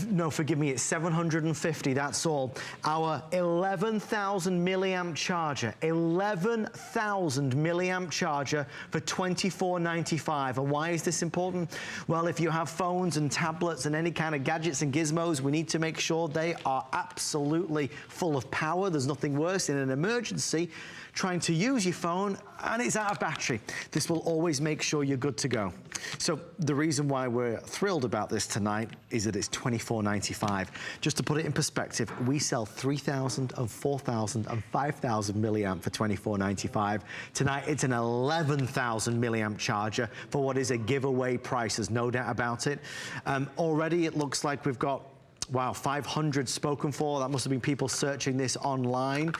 no, forgive me, it's 750, that's all. Our 11,000 milliamp charger, 11,000 milliamp charger for $24.95. And why is this important? Well, if you have phones and tablets and any kind of gadgets and gizmos, we need to make sure they are absolutely full of power. There's nothing worse in an emergency trying to use your phone and it's out of battery. This will always make sure you're good to go. So the reason why we're thrilled about this tonight is that it's $24.95. Just to put it in perspective, we sell 3,000 and 4,000 and 5,000 milliamp for $24.95. Tonight it's an 11,000 milliamp charger for what is a giveaway price, there's no doubt about it. Already it looks like we've got, wow, 500 spoken for. That must have been people searching this online.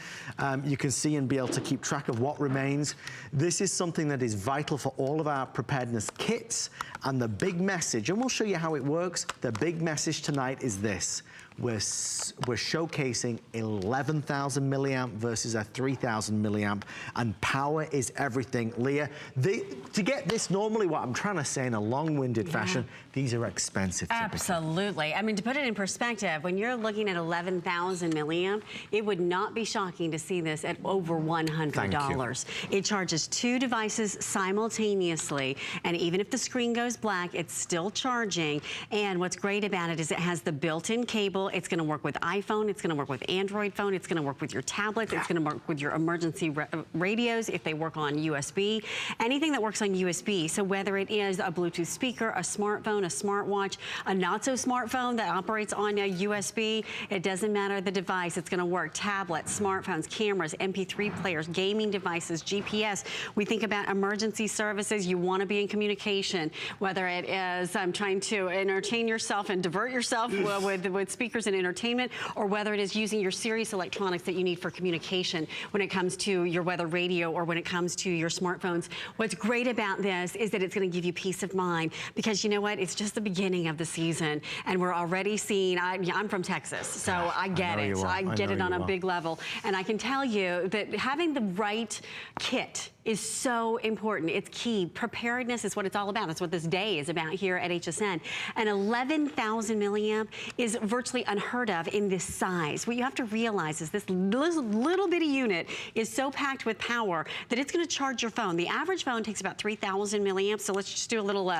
You can see and be able to keep track of what remains. This is something that is vital for all of our preparedness kits. And the big message, and we'll show you how it works, the big message tonight is this. We're showcasing 11,000 milliamp versus a 3,000 milliamp, and power is everything. Leah, to get this, normally what I'm trying to say in a long-winded fashion, these are expensive. Absolutely. I mean, to put it in perspective, when you're looking at 11,000 milliamp, it would not be shocking to see this at over $100. It charges 2 devices simultaneously, and even if the screen goes black, it's still charging. And what's great about it is it has the built-in cable. It's going to work with iPhone, it's going to work with Android phone, it's going to work with your tablets, it's going to work with your emergency radios if they work on USB, anything that works on USB. So whether it is a Bluetooth speaker, a smartphone, a smartwatch, a not-so-smartphone that operates on a USB, it doesn't matter the device, it's going to work. Tablets, smartphones, cameras, MP3 players, gaming devices, GPS. We think about emergency services. You want to be in communication, whether it is trying to entertain yourself and divert yourself with speakers and entertainment, or whether it is using your serious electronics that you need for communication when it comes to your weather radio or when it comes to your smartphones. What's great about this is that it's going to give you peace of mind, because you know what? It's just the beginning of the season, and we're already seeing, I'm from Texas, so I get it. I get it on a big level. And I can tell you that having the right kit is so important. It's key. Preparedness is what it's all about. That's what this day is about here at HSN. And 11,000 milliamp is virtually unheard of in this size. What you have to realize is this little bitty unit is so packed with power that it's going to charge your phone. The average phone takes about 3,000 milliamps. So let's just do a little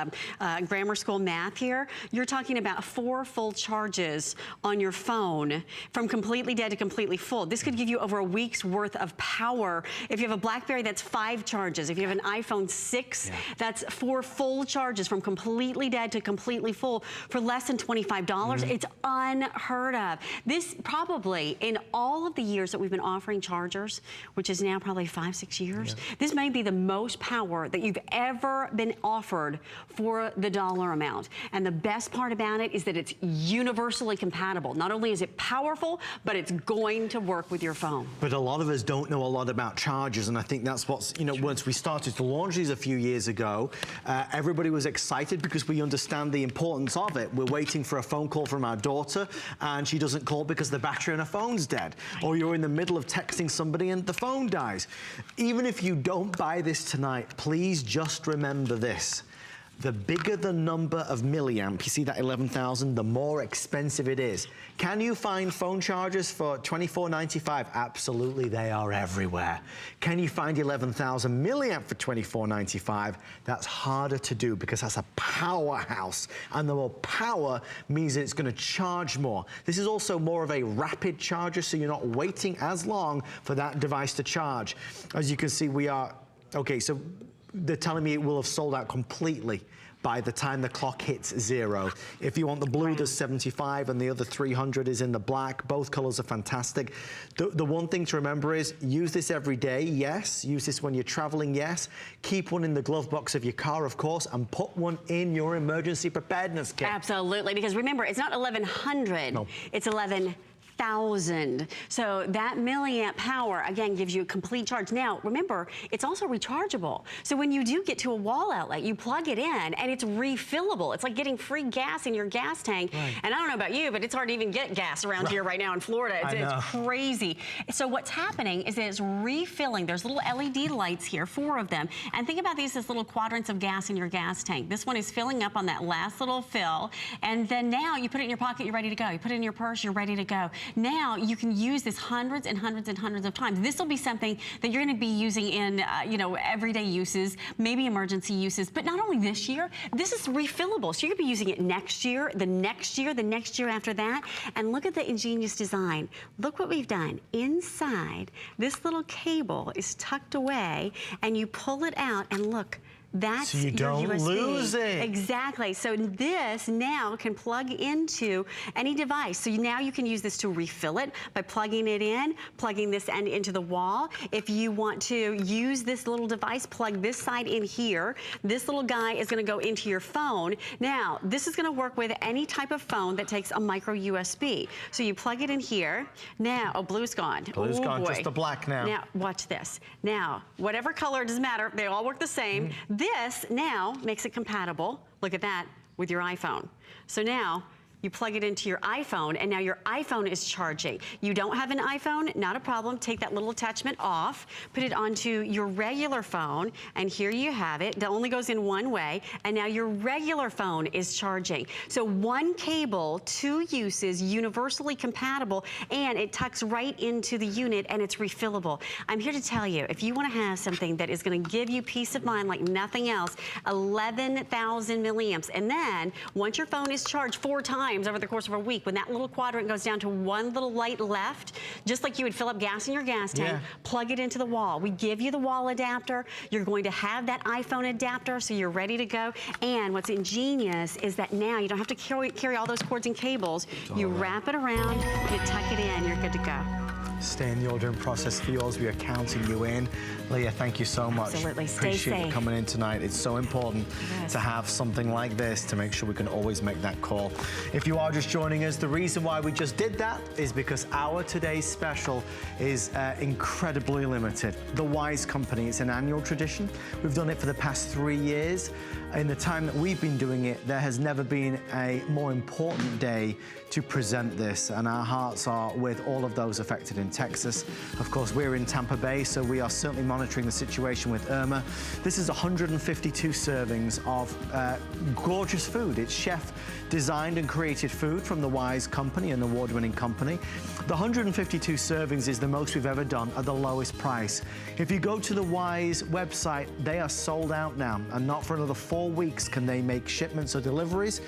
grammar school math here. You're talking about 4 full charges on your phone from completely dead to completely full. This could give you over a week's worth of power. If you have a BlackBerry, that's 5 charges. If you have an iPhone 6, that's 4 full charges from completely dead to completely full for less than $25. It's unheard of. This probably, in all of the years that we've been offering chargers, which is now probably 5-6 years, this may be the most power that you've ever been offered for the dollar amount. And the best part about it is that it's universally compatible. Not only is it powerful, but it's going to work with your phone. But a lot of us don't know a lot about chargers, and I think that's what's, you know, once we started to launch these a few years ago, everybody was excited because we understand the importance of it. We're waiting for a phone call from our daughter, and she doesn't call because the battery on her phone's dead. Or you're in the middle of texting somebody and the phone dies. Even if you don't buy this tonight, please just remember this. The bigger the number of milliamp, you see that 11,000, the more expensive it is. Can you find phone chargers for $24.95? Absolutely, they are everywhere. Can you find 11,000 milliamp for $24.95? That's harder to do because that's a powerhouse. And the more power means it's going to charge more. This is also more of a rapid charger, so you're not waiting as long for that device to charge. As you can see, we are, okay, so they're telling me it will have sold out completely by the time the clock hits 0. If you want the blue, there's 75, and the other 300 is in the black. Both colors are fantastic. The one thing to remember is use this every day, yes. Use this when you're traveling, yes. Keep one in the glove box of your car, of course, and put one in your emergency preparedness kit. Absolutely, because remember, it's not 1,100, it's 11,000. 11,000. So that milliamp power, again, gives you a complete charge. Now, remember, it's also rechargeable. So when you do get to a wall outlet, you plug it in and it's refillable. It's like getting free gas in your gas tank. Right. And I don't know about you, but it's hard to even get gas around here right now in Florida. It's crazy. So what's happening is that it's refilling. There's little LED lights here, 4 of them. And think about these as little quadrants of gas in your gas tank. This one is filling up on that last little fill. And then now you put it in your pocket, you're ready to go. You put it in your purse, you're ready to go. Now you can use this hundreds and hundreds and hundreds of times. This will be something that you're going to be using in, you know, everyday uses, maybe emergency uses. But not only this year, this is refillable. So you're going to be using it next year, the next year, the next year after that. And look at the ingenious design. Look what we've done. Inside, this little cable is tucked away, and you pull it out, and look, that's so you don't your USB. lose it. Exactly. So this now can plug into any device. So now you can use this to refill it by plugging it in, plugging this end into the wall. If you want to use this little device, plug this side in here. This little guy is going to go into your phone. Now, this is going to work with any type of phone that takes a micro USB. So you plug it in here. Now, oh, blue's gone. Blue's gone, just the black now. Now, watch this. Now, whatever color, it doesn't matter. They all work the same. This now makes it compatible, look at that, with your iPhone. So now you plug it into your iPhone, and now your iPhone is charging. You don't have an iPhone, not a problem. Take that little attachment off, put it onto your regular phone, and here you have it. That only goes in one way, and now your regular phone is charging. So one cable, 2 uses, universally compatible, and it tucks right into the unit, and it's refillable. I'm here to tell you, if you want to have something that is going to give you peace of mind like nothing else, 11,000 milliamps, and then once your phone is charged 4 times over the course of a week, when that little quadrant goes down to one little light left, just like you would fill up gas in your gas tank, plug it into the wall. We give you the wall adapter. You're going to have that iPhone adapter, so you're ready to go. And what's ingenious is that now you don't have to carry all those cords and cables. You wrap it around, you tuck it in, you're good to go. Stay in the ordering process for yours. We are counting you in. Leah, thank you so much. Absolutely. Stay Appreciate safe. you coming in tonight. It's so important to have something like this to make sure we can always make that call. If you are just joining us, the reason why we just did that is because our today's special is incredibly limited. The Wise Company, it's an annual tradition. We've done it for the past 3 years. In the time that we've been doing it, there has never been a more important day to present this, and our hearts are with all of those affected in Texas. Of course, we're in Tampa Bay, so we are certainly monitoring the situation with Irma. This is 152 servings of gorgeous food. It's chef designed and created food from the Wise Company, an award-winning company. The 152 servings is the most we've ever done at the lowest price. If you go to the Wise website, they are sold out now, and not for another 4 weeks can they make shipments or deliveries.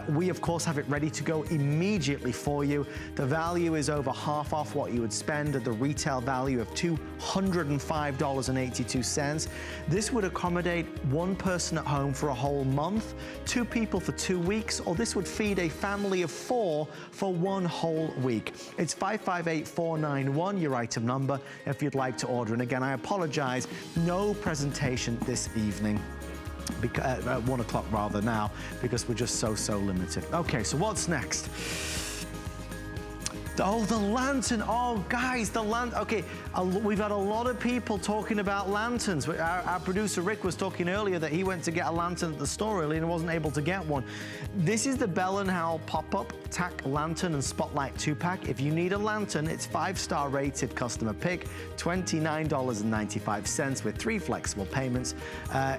We, of course, have it ready to go immediately for you. The value is over half off what you would spend at the retail value of $205.82. This would accommodate 1 person at home for a whole month, 2 people for 2 weeks, or this would feed a family of 4 for 1 whole week. It's 558491, your item number, if you'd like to order. And again, I apologize, no presentation this evening. At 1 o'clock rather now, because we're just so limited. Okay, so what's next? Oh, the lantern. Oh, guys, the lantern. Okay, we've had a lot of people talking about lanterns. Our producer Rick was talking earlier that he went to get a lantern at the store earlier and wasn't able to get one. This is the Bell & Howell pop-up tack lantern and spotlight 2-pack. If you need a lantern, it's 5-star rated customer pick, $29.95 with 3 flexible payments.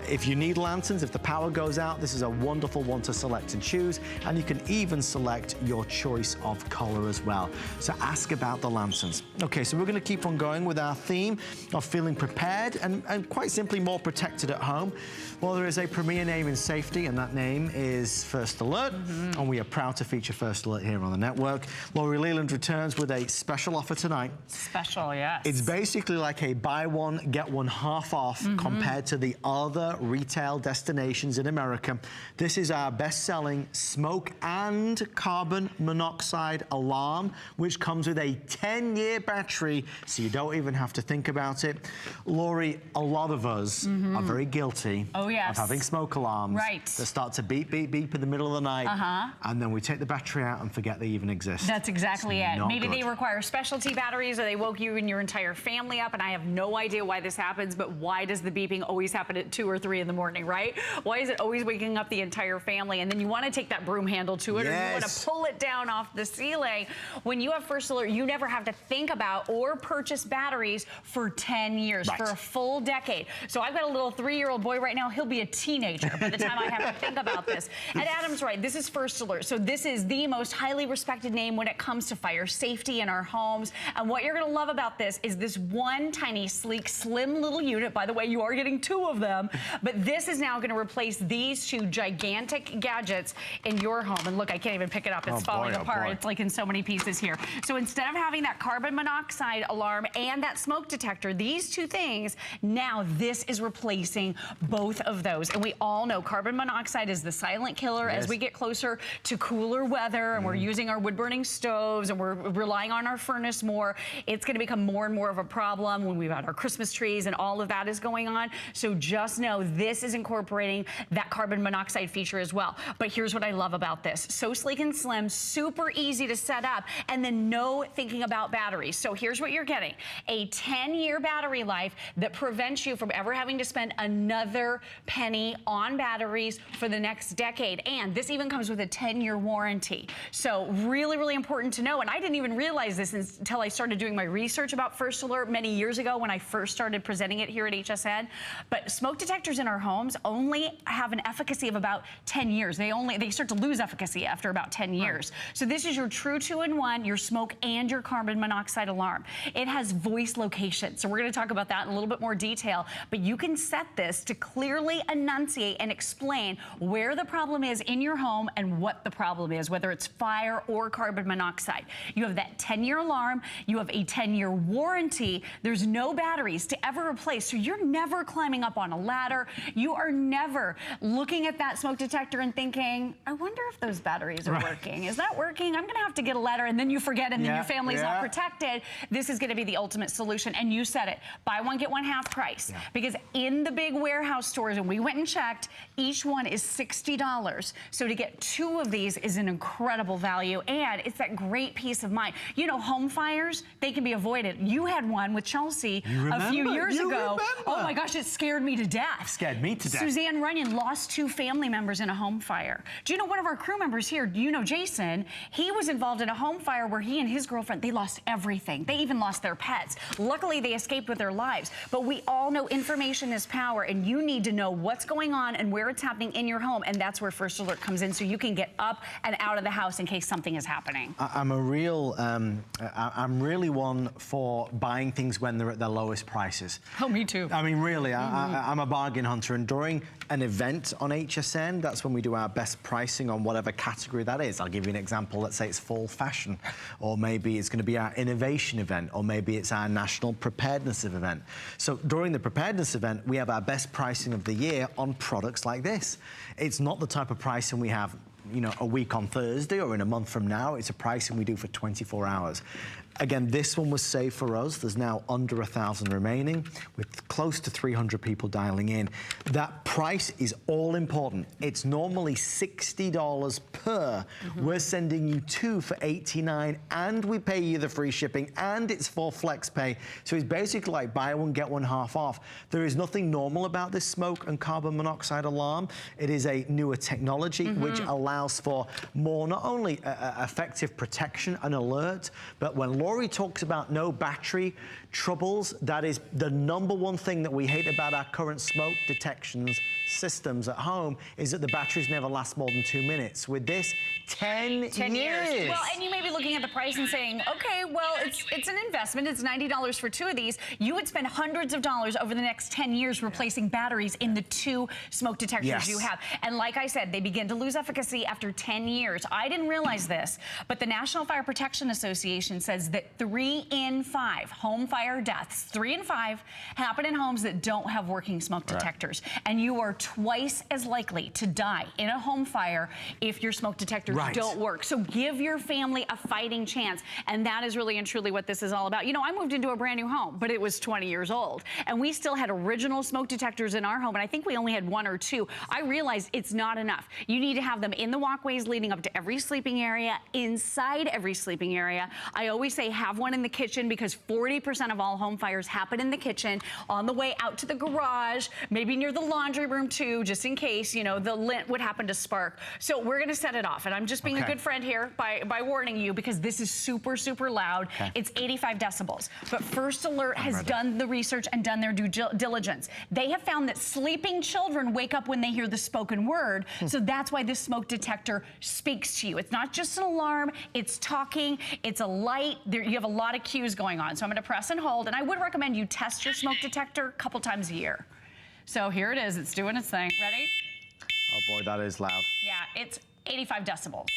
If you need lanterns, if the power goes out, this is a wonderful one to select and choose, and you can even select your choice of color as well. So ask about the lanterns. Okay, so we're going to keep on going with our theme of feeling prepared and quite simply more protected at home. Well, there is a premier name in safety, and that name is First Alert, and we are proud to feature First Alert here on the network. Laurie Leland returns with a special offer tonight. Special, yes. It's basically like a buy one, get one half off compared to the other retail destinations in America. This is our best-selling smoke and carbon monoxide alarm which comes with a 10-year battery, so you don't even have to think about it. Lori, a lot of us are very guilty of having smoke alarms that start to beep, beep, beep in the middle of the night, and then we take the battery out and forget they even exist. That's exactly it. Maybe they require specialty batteries, or they woke you and your entire family up, and I have no idea why this happens, but why does the beeping always happen at 2 or 3 in the morning, right? Why is it always waking up the entire family? And then you want to take that broom handle to it, or you want to pull it down off the ceiling. When you have First Alert, you never have to think about or purchase batteries for 10 years, for a full decade. So I've got a little 3-year-old boy right now. He'll be a teenager by the time I have to think about this. And Adam's right. This is First Alert. So this is the most highly respected name when it comes to fire safety in our homes. And what you're going to love about this is this one tiny, sleek, slim little unit. By the way, you are getting 2 of them. But this is now going to replace these 2 gigantic gadgets in your home. And look, I can't even pick it up. It's falling apart. It's like in so many pieces here. So instead of having that carbon monoxide alarm and that smoke detector, these 2 things, now this is replacing both of those. And we all know carbon monoxide is the silent killer as we get closer to cooler weather and we're using our wood-burning stoves and we're relying on our furnace more. It's going to become more and more of a problem when we've got our Christmas trees and all of that is going on. So just know this is incorporating that carbon monoxide feature as well. But here's what I love about this. So sleek and slim, super easy to set up, and then no thinking about batteries. So here's what you're getting. A 10-year battery life that prevents you from ever having to spend another penny on batteries for the next decade. And this even comes with a 10-year warranty. So really, really important to know. And I didn't even realize this until I started doing my research about First Alert many years ago when I first started presenting it here at HSN. But smoke detectors in our homes only have an efficacy of about 10 years. They start to lose efficacy after about 10 years. So this is your true 2-in-1, your smoke and your carbon monoxide alarm. It has voice location. So we're going to talk about that in a little bit more detail. But you can set this to clearly enunciate and explain where the problem is in your home and what the problem is, whether it's fire or carbon monoxide. You have that 10-year alarm. You have a 10-year warranty. There's no batteries to ever replace. So you're never climbing up on a ladder. You are never looking at that smoke detector and thinking, I wonder if those batteries are working. Is that working? I'm going to have to get a ladder, and then you forget, and then your family's not protected. This is going to be the ultimate solution. And you said it. Buy one, get one half price. Because in the big warehouse stores, and we went and checked, each one is $60. So to get 2 of these is an incredible value, and it's that great peace of mind. You know, home fires, they can be avoided. You had one with Chelsea a few years ago. Oh my gosh, it scared me to death. Scared me to death. Suzanne Runyon lost 2 family members in a home fire. Do you know one of our crew members here, do you know Jason? He was involved in a home fire where he and his girlfriend, they lost everything. They even lost their pets. Luckily, they escaped with their lives. But we all know information is power, and you need to know what's going on and where it's happening in your home, and that's where First Alert comes in, so you can get up and out of the house in case something is happening. I'm really one for buying things when they're at their lowest prices. Oh, me too. I mean, really, I'm a bargain hunter, and during an event on HSN, that's when we do our best pricing on whatever category that is. I'll give you an example. Let's say it's fall fashion, or maybe it's going to be our innovation event, or maybe it's our national preparedness event. So during the preparedness event, we have our best pricing of the year on products like this. It's not the type of pricing we have, you know, a week on Thursday or in a month from now. It's a pricing we do for 24 hours. Again, this one was saved for us. There's now under 1,000 remaining, with close to 300 people dialing in. That price is all important. It's normally $60 per. We're sending you 2 for $89, and we pay you the free shipping, and it's for flex pay. So it's basically like buy one, get one half off. There is nothing normal about this smoke and carbon monoxide alarm. It is a newer technology which allows for more, not only effective protection and alert, but when Lori talks about no battery troubles, that is the #1 thing that we hate about our current smoke detections systems at home, is that the batteries never last more than 2 minutes. With this, 10 years. Well, and you may be looking at the price and saying, okay, well, it's an investment. It's $90 for 2 of these. You would spend hundreds of dollars over the next 10 years replacing batteries in the 2 smoke detectors you have. And like I said, they begin to lose efficacy after 10 years. I didn't realize this, but the National Fire Protection Association says that 3 in 5 home fire deaths, 3 in 5, happen in homes that don't have working smoke detectors. And you are twice as likely to die in a home fire if your smoke detectors don't work. So give your family a fighting chance. And that is really and truly what this is all about. You know, I moved into a brand new home, but it was 20 years old. And we still had original smoke detectors in our home. And I think we only had 1 or 2. I realized it's not enough. You need to have them in the walkways leading up to every sleeping area, inside every sleeping area. I always say have one in the kitchen because 40% of all home fires happen in the kitchen, on the way out to the garage, maybe near the laundry room too, just in case, you know, the lint would happen to spark. So we're gonna set it off. And I'm just being a good friend here by warning you because this is super, super loud. It's 85 decibels. But First Alert has done the research and done their due diligence. They have found that sleeping children wake up when they hear the spoken word. So that's why this smoke detector speaks to you. It's not just an alarm, it's talking, it's a light. You have a lot of cues going on. So I'm gonna press and hold. And I would recommend you test your smoke detector a couple times a year. So here it is, it's doing its thing. Ready? Oh boy, that is loud. Yeah, it's 85 decibels.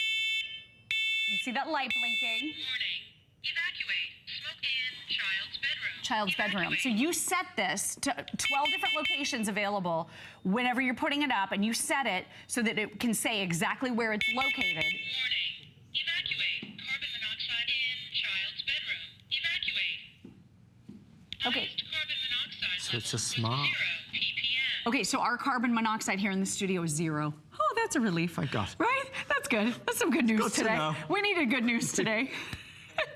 You see that light blinking? Warning. Evacuate. Smoke in child's bedroom. Child's bedroom. So you set this to 12 different locations available whenever you're putting it up, and you set it so that it can say exactly where it's located. Warning. Evacuate. Carbon monoxide in child's bedroom. Evacuate. Okay. Highest carbon monoxide So it's level just smart. was 0 ppm. Okay, so our carbon monoxide here in the studio is 0. Oh, that's a relief. Thank God. Right? That's good. That's some good news Good to today. know. We needed good news today.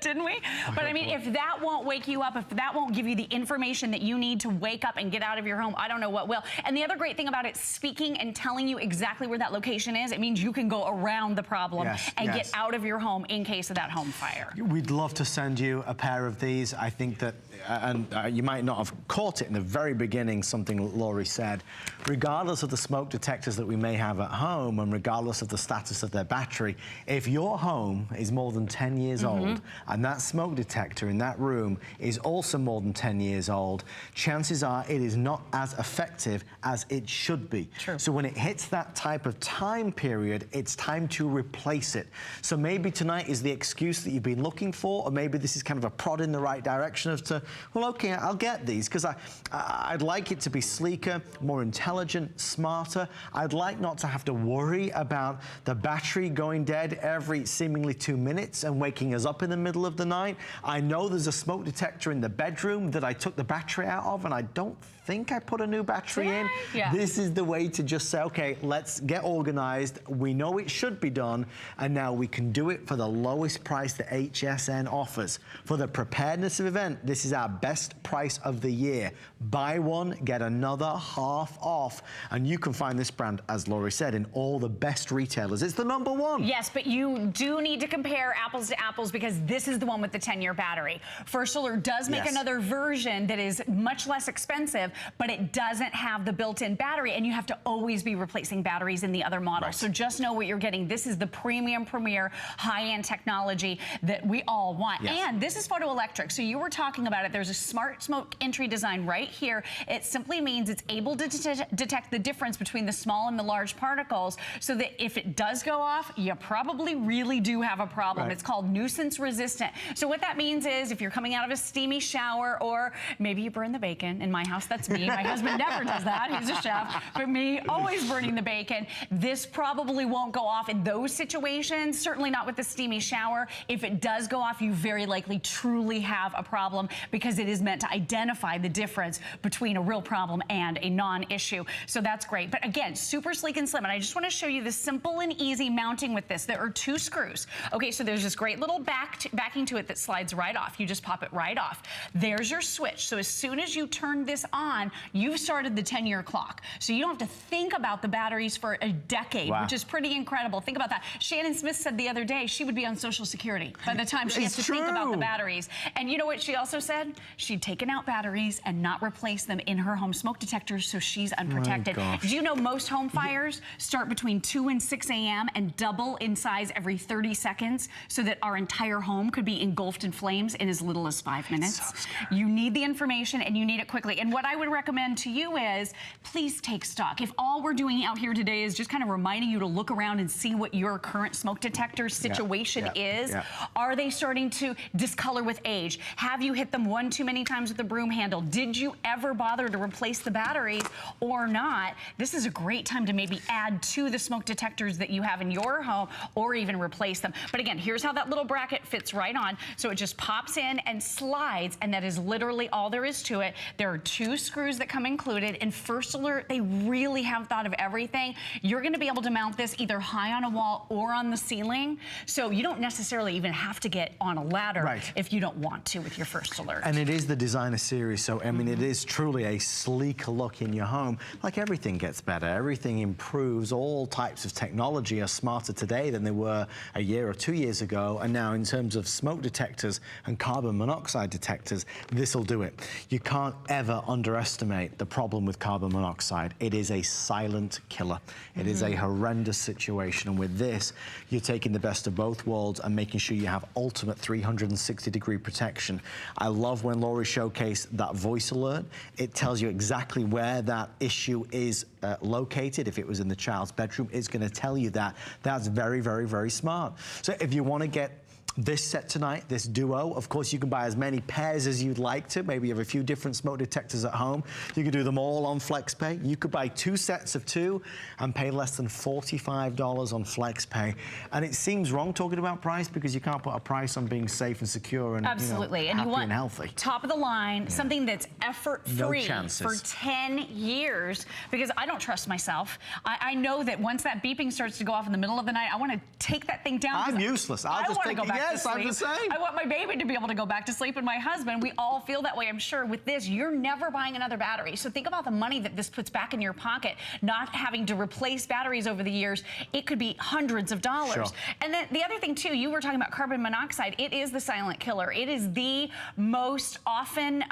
Didn't we? But I mean, if that won't wake you up, if that won't give you the information that you need to wake up and get out of your home, I don't know what will. And the other great thing about it, speaking and telling you exactly where that location is, it means you can go around the problem and get out of your home in case of that home fire. We'd love to send you a pair of these. I think that, and you might not have caught it in the very beginning, something Laurie said, regardless of the smoke detectors that we may have at home and regardless of the status of their battery, if your home is more than 10 years old and that smoke detector in that room is also more than 10 years old, chances are it is not as effective as it should be. True. So when it hits that type of time period, it's time to replace it. So maybe tonight is the excuse that you've been looking for, or maybe this is kind of a prod in the right direction of to, well, okay, I'll get these because I'd like it to be sleeker, more intelligent, smarter. I'd like not to have to worry about the battery going dead every seemingly 2 minutes and waking us up in the middle of the night. I know there's a smoke detector in the bedroom that I took the battery out of and I don't think I put a new battery in. Yeah. This is the way to just say, okay, let's get organized. We know it should be done, and now we can do it for the lowest price that HSN offers. For the Preparedness Event, this is our best price of the year. Buy one, get another half off, and you can find this brand, as Laurie said, in all the best retailers. It's the #1. Yes, but you do need to compare apples to apples because this is the one with the 10-year battery. First Alert does make another version that is much less expensive, but it doesn't have the built-in battery, and you have to always be replacing batteries in the other models. So just know what you're getting. This is the premium, premier, high-end technology that we all want. And this is photoelectric. So you were talking about it. There's a smart smoke entry design right here. It simply means it's able to detect the difference between the small and the large particles so that if it does go off, you probably really do have a problem. It's called nuisance resistant. So what that means is if you're coming out of a steamy shower or maybe you burn the bacon. In my house, that's me. My husband never does that. He's a chef. But me, always burning the bacon. This probably won't go off in those situations, certainly not with the steamy shower. If it does go off, you very likely truly have a problem because it is meant to identify the difference between a real problem and a non-issue. So that's great. But again, super sleek and slim. And I just want to show you the simple and easy mounting with this. There are 2 screws. Okay, so there's this great little backing to it that slides right off. You just pop it right off. There's your switch. So as soon as you turn this on, you've started the 10-year clock. So you don't have to think about the batteries for a decade, which is pretty incredible. Think about that. Shannon Smith said the other day she would be on Social Security by the time she has to think about the batteries. And you know what she also said? She'd taken out batteries and not replaced them in her home smoke detectors, so she's unprotected. Do you know most home fires start between 2 and 6 a.m. and double in size every 30 seconds so that our entire home could be engulfed in flames in as little as 5 minutes? You need the information and you need it quickly. And what I would would recommend to you is please take stock. If all we're doing out here today is just kind of reminding you to look around and see what your current smoke detector situation is, are they starting to discolor with age? Have you hit them one too many times with the broom handle? Did you ever bother to replace the batteries or not? This is a great time to maybe add to the smoke detectors that you have in your home or even replace them. But again, here's how that little bracket fits right on. So it just pops in and slides, and that is literally all there is to it. There are 2 screws that come included, and First Alert, they really have thought of everything. You're gonna be able to mount this either high on a wall or on the ceiling, so you don't necessarily even have to get on a ladder if you don't want to with your First Alert. And it is the designer series, so I mean, it is truly a sleek look in your home. Like everything gets better, everything improves. All types of technology are smarter today than they were a year or 2 years ago, and now in terms of smoke detectors and carbon monoxide detectors, this will do it. You can't ever underestimate the problem with carbon monoxide. It is a silent killer. It is a horrendous situation, and with this, you're taking the best of both worlds and making sure you have ultimate 360-degree protection. I love when Lori showcased that voice alert. It tells you exactly where that issue is located. If it was in the child's bedroom, it's going to tell you that. That's very, very, very smart. So if you want to get this set tonight, this duo, of course, you can buy as many pairs as you'd like to. Maybe you have a few different smoke detectors at home. You could do them all on FlexPay. You could buy 2 sets of 2 and pay less than $45 on FlexPay. And it seems wrong talking about price because you can't put a price on being safe and secure and absolutely, happy and you want and healthy. Top of the line, something that's effort-free for 10 years, because I don't trust myself. I know that once that beeping starts to go off in the middle of the night, I want to take that thing down. I'm useless. I'll just take it. Yes, I'm the same. I want my baby to be able to go back to sleep, and my husband. We all feel that way, I'm sure. With this, you're never buying another battery. So think about the money that this puts back in your pocket, not having to replace batteries over the years. It could be hundreds of dollars. Sure. And then the other thing, too, you were talking about carbon monoxide. It is the silent killer. It is the most often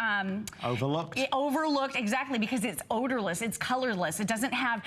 overlooked, exactly, because it's odorless, it's colorless. It doesn't have,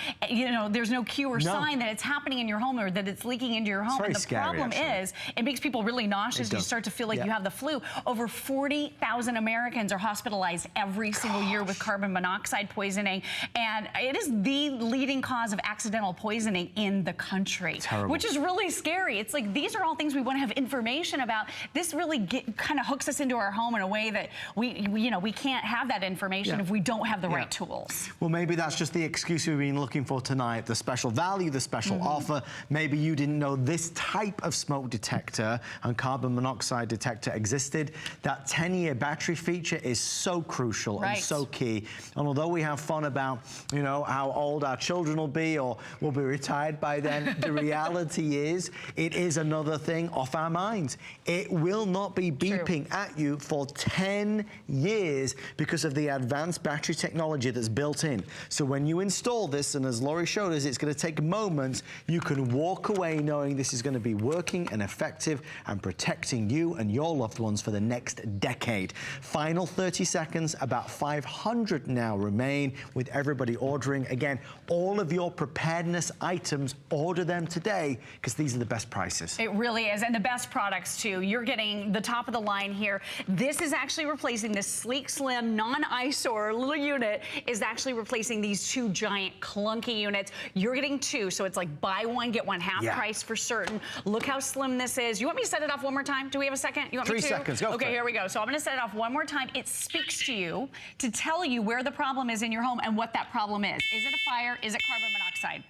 there's no cue or sign that it's happening in your home or that it's leaking into your home. And the problem is, it makes people really nauseous. You start to feel like you have the flu. Over 40,000 Americans are hospitalized every single year with carbon monoxide poisoning, and it is the leading cause of accidental poisoning in the country, which is really scary. It's like these are all things we want to have information about. This really kind of hooks us into our home in a way that we can't have that information if we don't have the right tools. Well, maybe that's just the excuse we've been looking for tonight. The special value, the special offer. Maybe you didn't know this type of smoke detector and carbon monoxide detector existed. That 10-year battery feature is so crucial and so key. And although we have fun about, how old our children will be or will be retired by then, the reality is it is another thing off our minds. It will not be beeping at you for 10 years because of the advanced battery technology that's built in. So when you install this, and as Lori showed us, it's going to take moments, you can walk away knowing this is going to be working and effective and protecting you and your loved ones for the next decade. Final 30 seconds, about 500 now remain with everybody ordering. Again, all of your preparedness items, order them today because these are the best prices. It really is, and the best products too. You're getting the top of the line here. This is actually replacing this sleek, slim, non-eyesore little unit is actually replacing these 2 giant clunky units. You're getting 2, so it's like buy one, get one half price for certain. Look how slim this is. You want me to set it off one more time? Do we have a second? You want 3 me to? seconds, go. Okay, here we go. So I'm gonna set it off one more time. It speaks to you to tell you where the problem is in your home and what that problem is. Is it a fire? Is it carbon monoxide?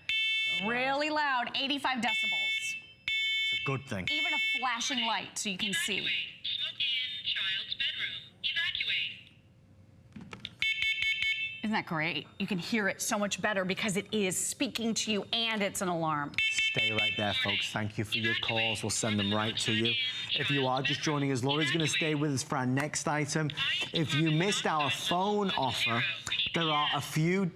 Really loud, 85 decibels. It's a good thing. Even a flashing light so you can see. Smoke in child's bedroom. Evacuate. Isn't that great? You can hear it so much better because it is speaking to you and it's an alarm. Stay right there, folks. Thank you for your calls. We'll send them right to you. If you are just joining us, Laura's going to stay with us for our next item. If you missed our phone offer, there are a few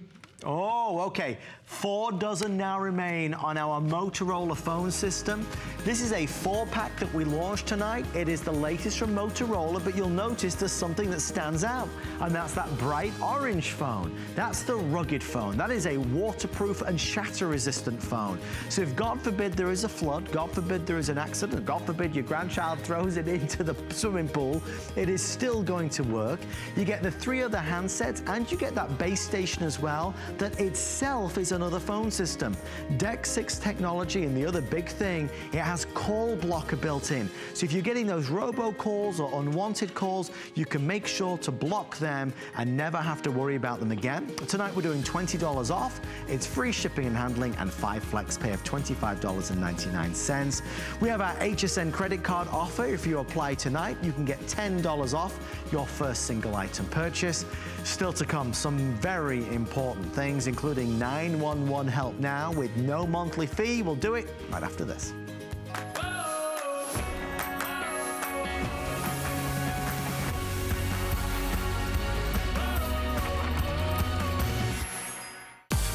Oh, okay. 4 dozen now remain on our Motorola phone system. This is a 4-pack that we launched tonight. It is the latest from Motorola, but you'll notice there's something that stands out, and that's that bright orange phone. That's the rugged phone. That is a waterproof and shatter-resistant phone. So if, God forbid, there is a flood, God forbid there is an accident, God forbid your grandchild throws it into the swimming pool, it is still going to work. You get the 3 other handsets, and you get that base station as well, that itself is another phone system. DEC 6 technology, and the other big thing, it has call blocker built in. So if you're getting those robocalls or unwanted calls, you can make sure to block them and never have to worry about them again. Tonight we're doing $20 off. It's free shipping and handling and 5 flex pay of $25.99. We have our HSN credit card offer. If you apply tonight, you can get $10 off your first single item purchase. Still to come, some very important things, including 911 help now with no monthly fee. We'll do it right after this.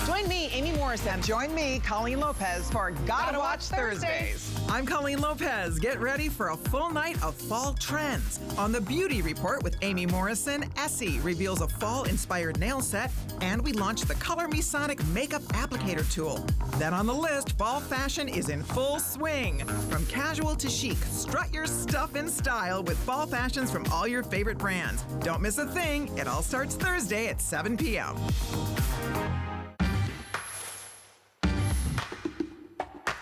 Join me, Amy Morrison. And join me, Colleen Lopez, for Gotta Watch Thursdays. I'm Colleen Lopez. Get ready for a full night of fall trends. On the Beauty Report with Amy Morrison, Essie reveals a fall-inspired nail set, and we launch the Color Me Sonic makeup applicator tool. Then on the list, fall fashion is in full swing. From casual to chic, strut your stuff in style with fall fashions from all your favorite brands. Don't miss a thing. It all starts Thursday at 7 p.m.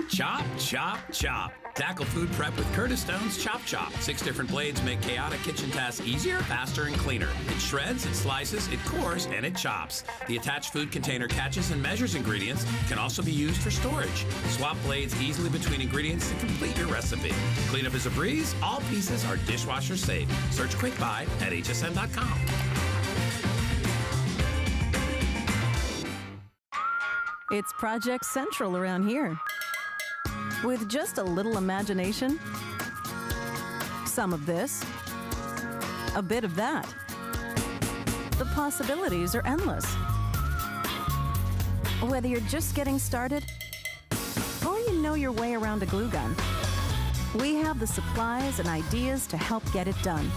Chop, chop, chop. Tackle food prep with Curtis Stone's Chop Chop. 6 different blades make chaotic kitchen tasks easier, faster, and cleaner. It shreds, it slices, it cores, and it chops. The attached food container catches and measures ingredients, can also be used for storage. Swap blades easily between ingredients to complete your recipe. Cleanup is a breeze. All pieces are dishwasher safe. Search Quick Buy at hsn.com. It's Project Central around here. With just a little imagination, some of this, a bit of that, the possibilities are endless. Whether you're just getting started or you know your way around a glue gun, we have the supplies and ideas to help get it done.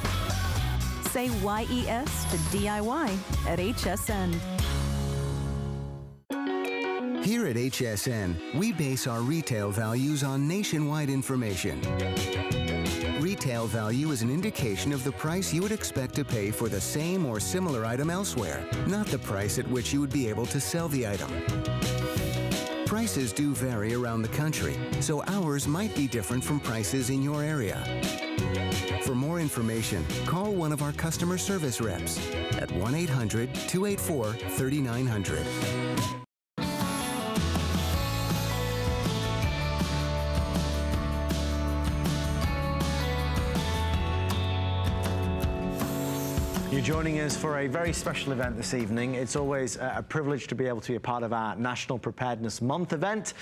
Say YES to DIY at HSN. Here at HSN, we base our retail values on nationwide information. Retail value is an indication of the price you would expect to pay for the same or similar item elsewhere, not the price at which you would be able to sell the item. Prices do vary around the country, so ours might be different from prices in your area. For more information, call one of our customer service reps at 1-800-284-3900. You're joining us for a very special event this evening. It's always a privilege to be able to be a part of our National Preparedness Month event.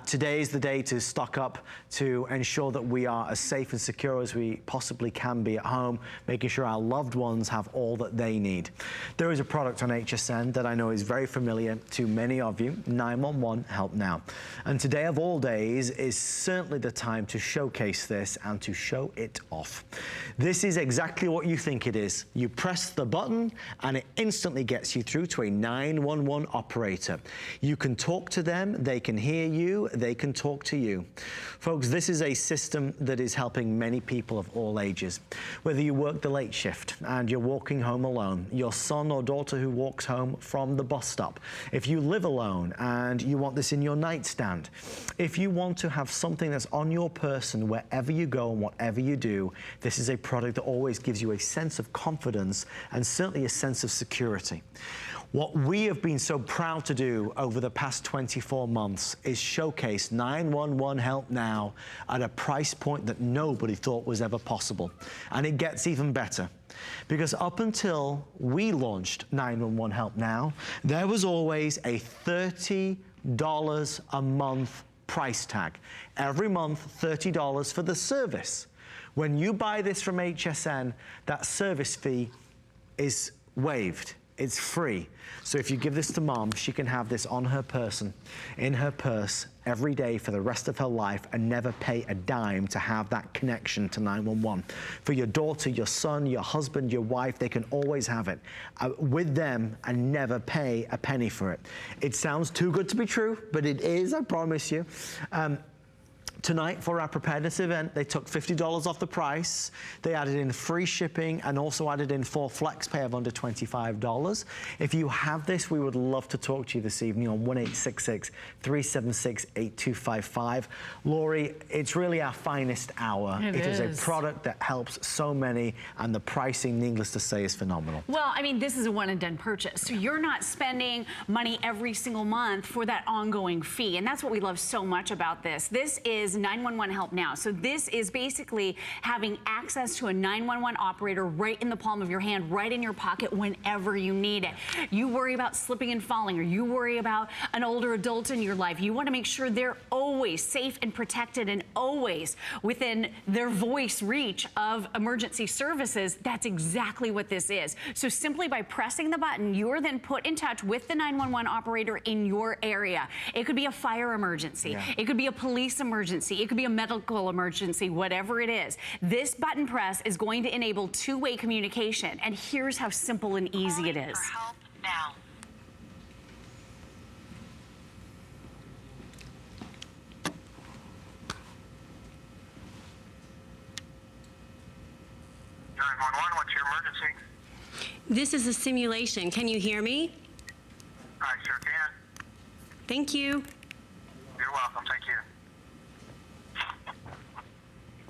Today is the day to stock up to ensure that we are as safe and secure as we possibly can be at home, making sure our loved ones have all that they need. There is a product on HSN that I know is very familiar to many of you, 911 Help Now. And today of all days is certainly the time to showcase this and to show it off. This is exactly what you think it is. You press the button and it instantly gets you through to a 911 operator. You can talk to them, they can hear you, they can talk to you. Folks, this is a system that is helping many people of all ages. Whether you work the late shift and you're walking home alone, your son or daughter who walks home from the bus stop, if you live alone and you want this in your nightstand, if you want to have something that's on your person wherever you go and whatever you do, this is a product that always gives you a sense of confidence and certainly a sense of security. What we have been so proud to do over the past 24 months is showcase 911 Help Now at a price point that nobody thought was ever possible. And it gets even better. Because up until we launched 911 Help Now, there was always a $30 a month price tag. Every month, $30 for the service. When you buy this from HSN, that service fee is waived. It's free. So if you give this to mom, she can have this on her person, in her purse, every day for the rest of her life and never pay a dime to have that connection to 911. For your daughter, your son, your husband, your wife, they can always have it with them and never pay a penny for it. It sounds too good to be true, but it is, I promise you. Tonight, for our preparedness event, they took $50 off the price. They added in free shipping and also added in 4 flex pay of under $25. If you have this, we would love to talk to you this evening on 1-866-376-8255. Lori, it's really our finest hour. It is a product that helps so many, and the pricing, needless to say, is phenomenal. Well, I mean, this is a one and done purchase. So you're not spending money every single month for that ongoing fee. And that's what we love so much about this. This is 911 Help Now. So this is basically having access to a 911 operator right in the palm of your hand, right in your pocket whenever you need it. You worry about slipping and falling, or you worry about an older adult in your life. You want to make sure they're always safe and protected and always within their voice reach of emergency services. That's exactly what this is. So simply by pressing the button, you are then put in touch with the 911 operator in your area. It could be a fire emergency. It could be a police emergency. It could be a medical emergency, whatever it is. This button press is going to enable two-way communication. And here's how simple and easy it is. Help now. What's your emergency? This is a simulation. Can you hear me? I sure can. Thank you. You're welcome. Thank you.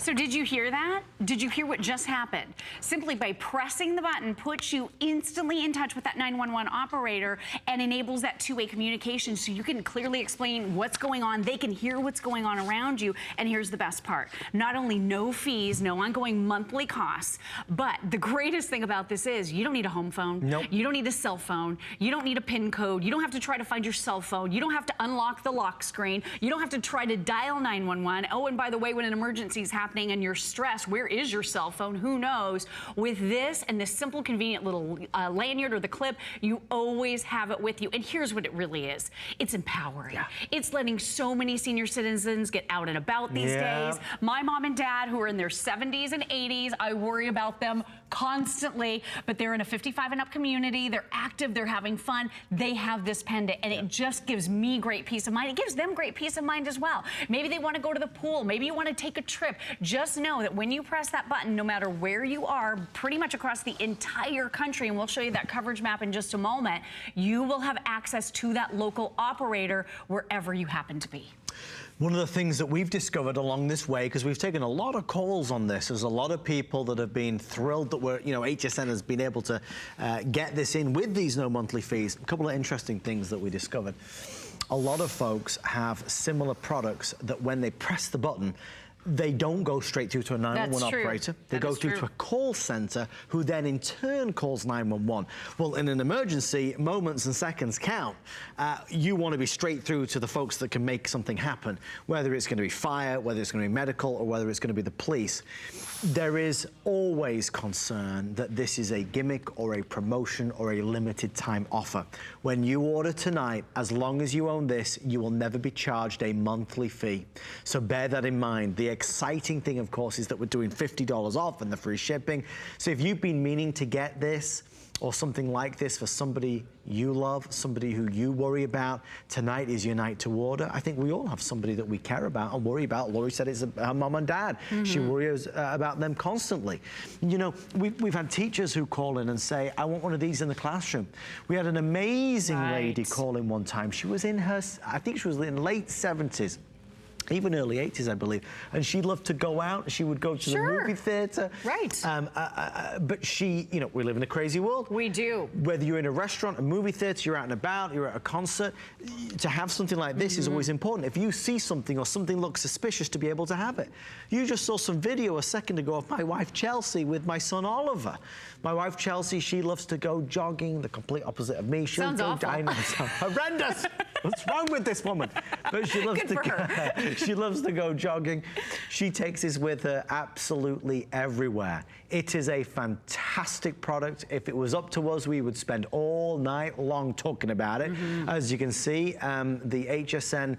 So did you hear that? Did you hear what just happened? Simply by pressing the button puts you instantly in touch with that 911 operator and enables that two-way communication so you can clearly explain what's going on. They can hear what's going on around you. And here's the best part. Not only no fees, no ongoing monthly costs, but the greatest thing about this is you don't need a home phone. Nope. You don't need a cell phone. You don't need a PIN code. You don't have to try to find your cell phone. You don't have to unlock the lock screen. You don't have to try to dial 911. Oh, and by the way, when an emergency is happening and you're stressed, where is your cell phone? Who knows? With this and this simple, convenient little lanyard or the clip, you always have it with you. And here's what it really is. It's empowering. It's letting so many senior citizens get out and about these days. My mom and dad, who are in their 70s and 80s, I worry about them constantly, but they're in a 55 and up community. They're active. They're having fun. They have this pendant, and it just gives me great peace of mind. It gives them great peace of mind as well. Maybe they want to go to the pool. Maybe you want to take a trip. Just know that when you press that button, no matter where you are, pretty much across the entire country, and we'll show you that coverage map in just a moment, you will have access to that local operator wherever you happen to be. One of the things that we've discovered along this way, because we've taken a lot of calls on this, there's a lot of people that have been thrilled that we're, HSN has been able to get this in with these no monthly fees. A couple of interesting things that we discovered. A lot of folks have similar products that when they press the button, they don't go straight through to a 911 operator. They go through to a call center who then in turn calls 911. Well, in an emergency, moments and seconds count. You want to be straight through to the folks that can make something happen, whether it's going to be fire, whether it's going to be medical, or whether it's going to be the police. There is always concern that this is a gimmick or a promotion or a limited time offer. When you order tonight, as long as you own this, you will never be charged a monthly fee. So bear that in mind. The exciting thing, of course, is that we're doing $50 off and the free shipping. So if you've been meaning to get this or something like this for somebody you love, somebody who you worry about, tonight is your night to order. I think we all have somebody that we care about and worry about. Lori said it's her mom and dad. She worries about them constantly. We've had teachers who call in and say, I want one of these in the classroom. We had an amazing lady call in one time. She was in her, I think she was in late 70s. Even early 80s, I believe. And she loved to go out. She would go to the movie theater. But she, we live in a crazy world. We do. Whether you're in a restaurant, a movie theater, you're out and about, you're at a concert, to have something like this is always important. If you see something or something looks suspicious, to be able to have it. You just saw some video a second ago of my wife, Chelsea, with my son, Oliver. My wife, Chelsea, she loves to go jogging, the complete opposite of me. She'll Sounds awful. I know, it sounds horrendous. What's wrong with this woman? But she loves she loves to go jogging. She takes this with her absolutely everywhere. It is a fantastic product. If it was up to us, we would spend all night long talking about it. As you can see, the HSN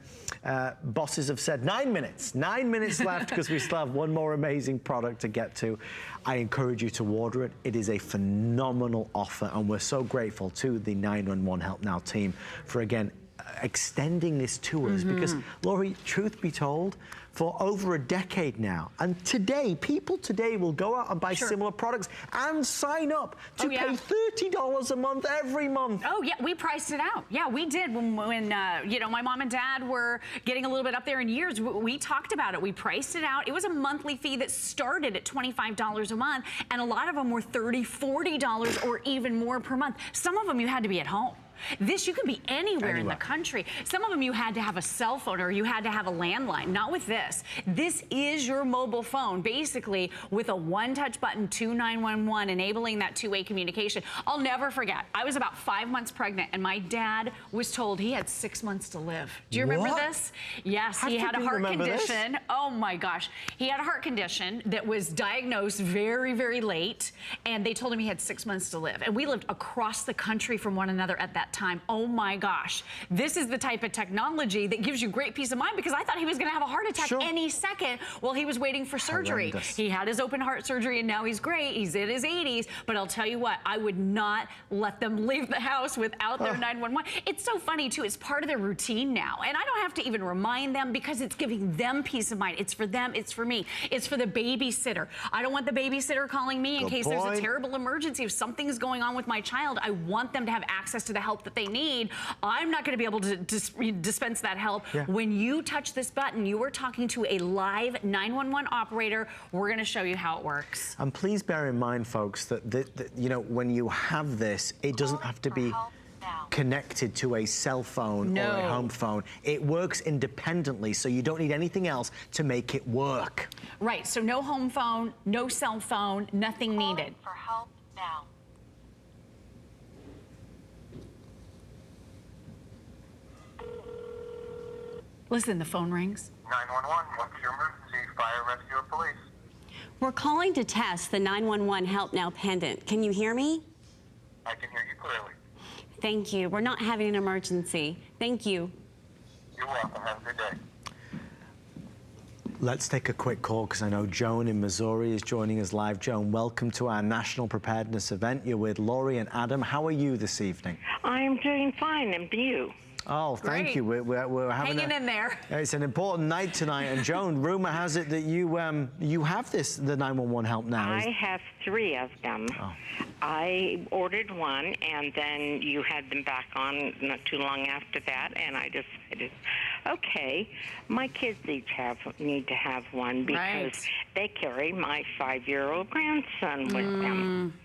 bosses have said 9 minutes. 9 minutes left because we still have one more amazing product to get to. I encourage you to order it. It is a phenomenal offer, and we're so grateful to the 911 Help Now team for, again, extending this to us, because, Laurie, truth be told, for over a decade now, and today, people today will go out and buy similar products and sign up to pay $30 a month every month. Oh, yeah, we priced it out. Yeah, we did. When you know, my mom and dad were getting a little bit up there in years, we talked about it. We priced it out. It was a monthly fee that started at $25 a month, and a lot of them were $30, $40 or even more per month. Some of them you had to be at home. This, you can be anywhere in the country. Some of them you had to have a cell phone or you had to have a landline. Not with this. This is your mobile phone, basically with a one-touch button to 911, enabling that two-way communication. I'll never forget. I was about 5 months pregnant, and my dad was told he had 6 months to live. Do you remember this? Yes, he had a heart condition. Oh my gosh. He had a heart condition that was diagnosed very, very late, and they told him he had 6 months to live. And we lived across the country from one another at that time. Oh my gosh. This is the type of technology that gives you great peace of mind, because I thought he was going to have a heart attack any second while he was waiting for surgery. He had his open heart surgery, and now he's great. He's in his 80s. But I'll tell you what, I would not let them leave the house without their 911. It's so funny too. It's part of their routine now. And I don't have to even remind them, because it's giving them peace of mind. It's for them. It's for me. It's for the babysitter. I don't want the babysitter calling me in case there's a terrible emergency. If something's going on with my child, I want them to have access to the help that they need. I'm not going to be able to dispense that help. When you touch this button, you are talking to a live 911 operator. We're going to show you how it works. And please bear in mind, folks, that, you know, when you have this, it doesn't have to be connected to a cell phone or a home phone. It works independently, so you don't need anything else to make it work. Right, so no home phone, no cell phone, nothing needed. For help now. Listen, the phone rings. 911, what's your emergency? Fire, rescue, or police? We're calling to test the 911 Help Now pendant. Can you hear me? I can hear you clearly. Thank you. We're not having an emergency. Thank you. You're welcome. Have a good day. Let's take a quick call, because I know Joan in Missouri is joining us live. Joan, welcome to our National Preparedness Event. You're with Laurie and Adam. How are you this evening? I'm doing fine, and you? Oh, thank you. We're hanging in there. It's an important night tonight. And Joan, rumor has it that you have the 911 Help Now. I have 3 of them. Oh. I ordered one, and then you had them back on not too long after that, and I decided, okay, my kids each need to have one, because they carry my 5-year-old grandson with them.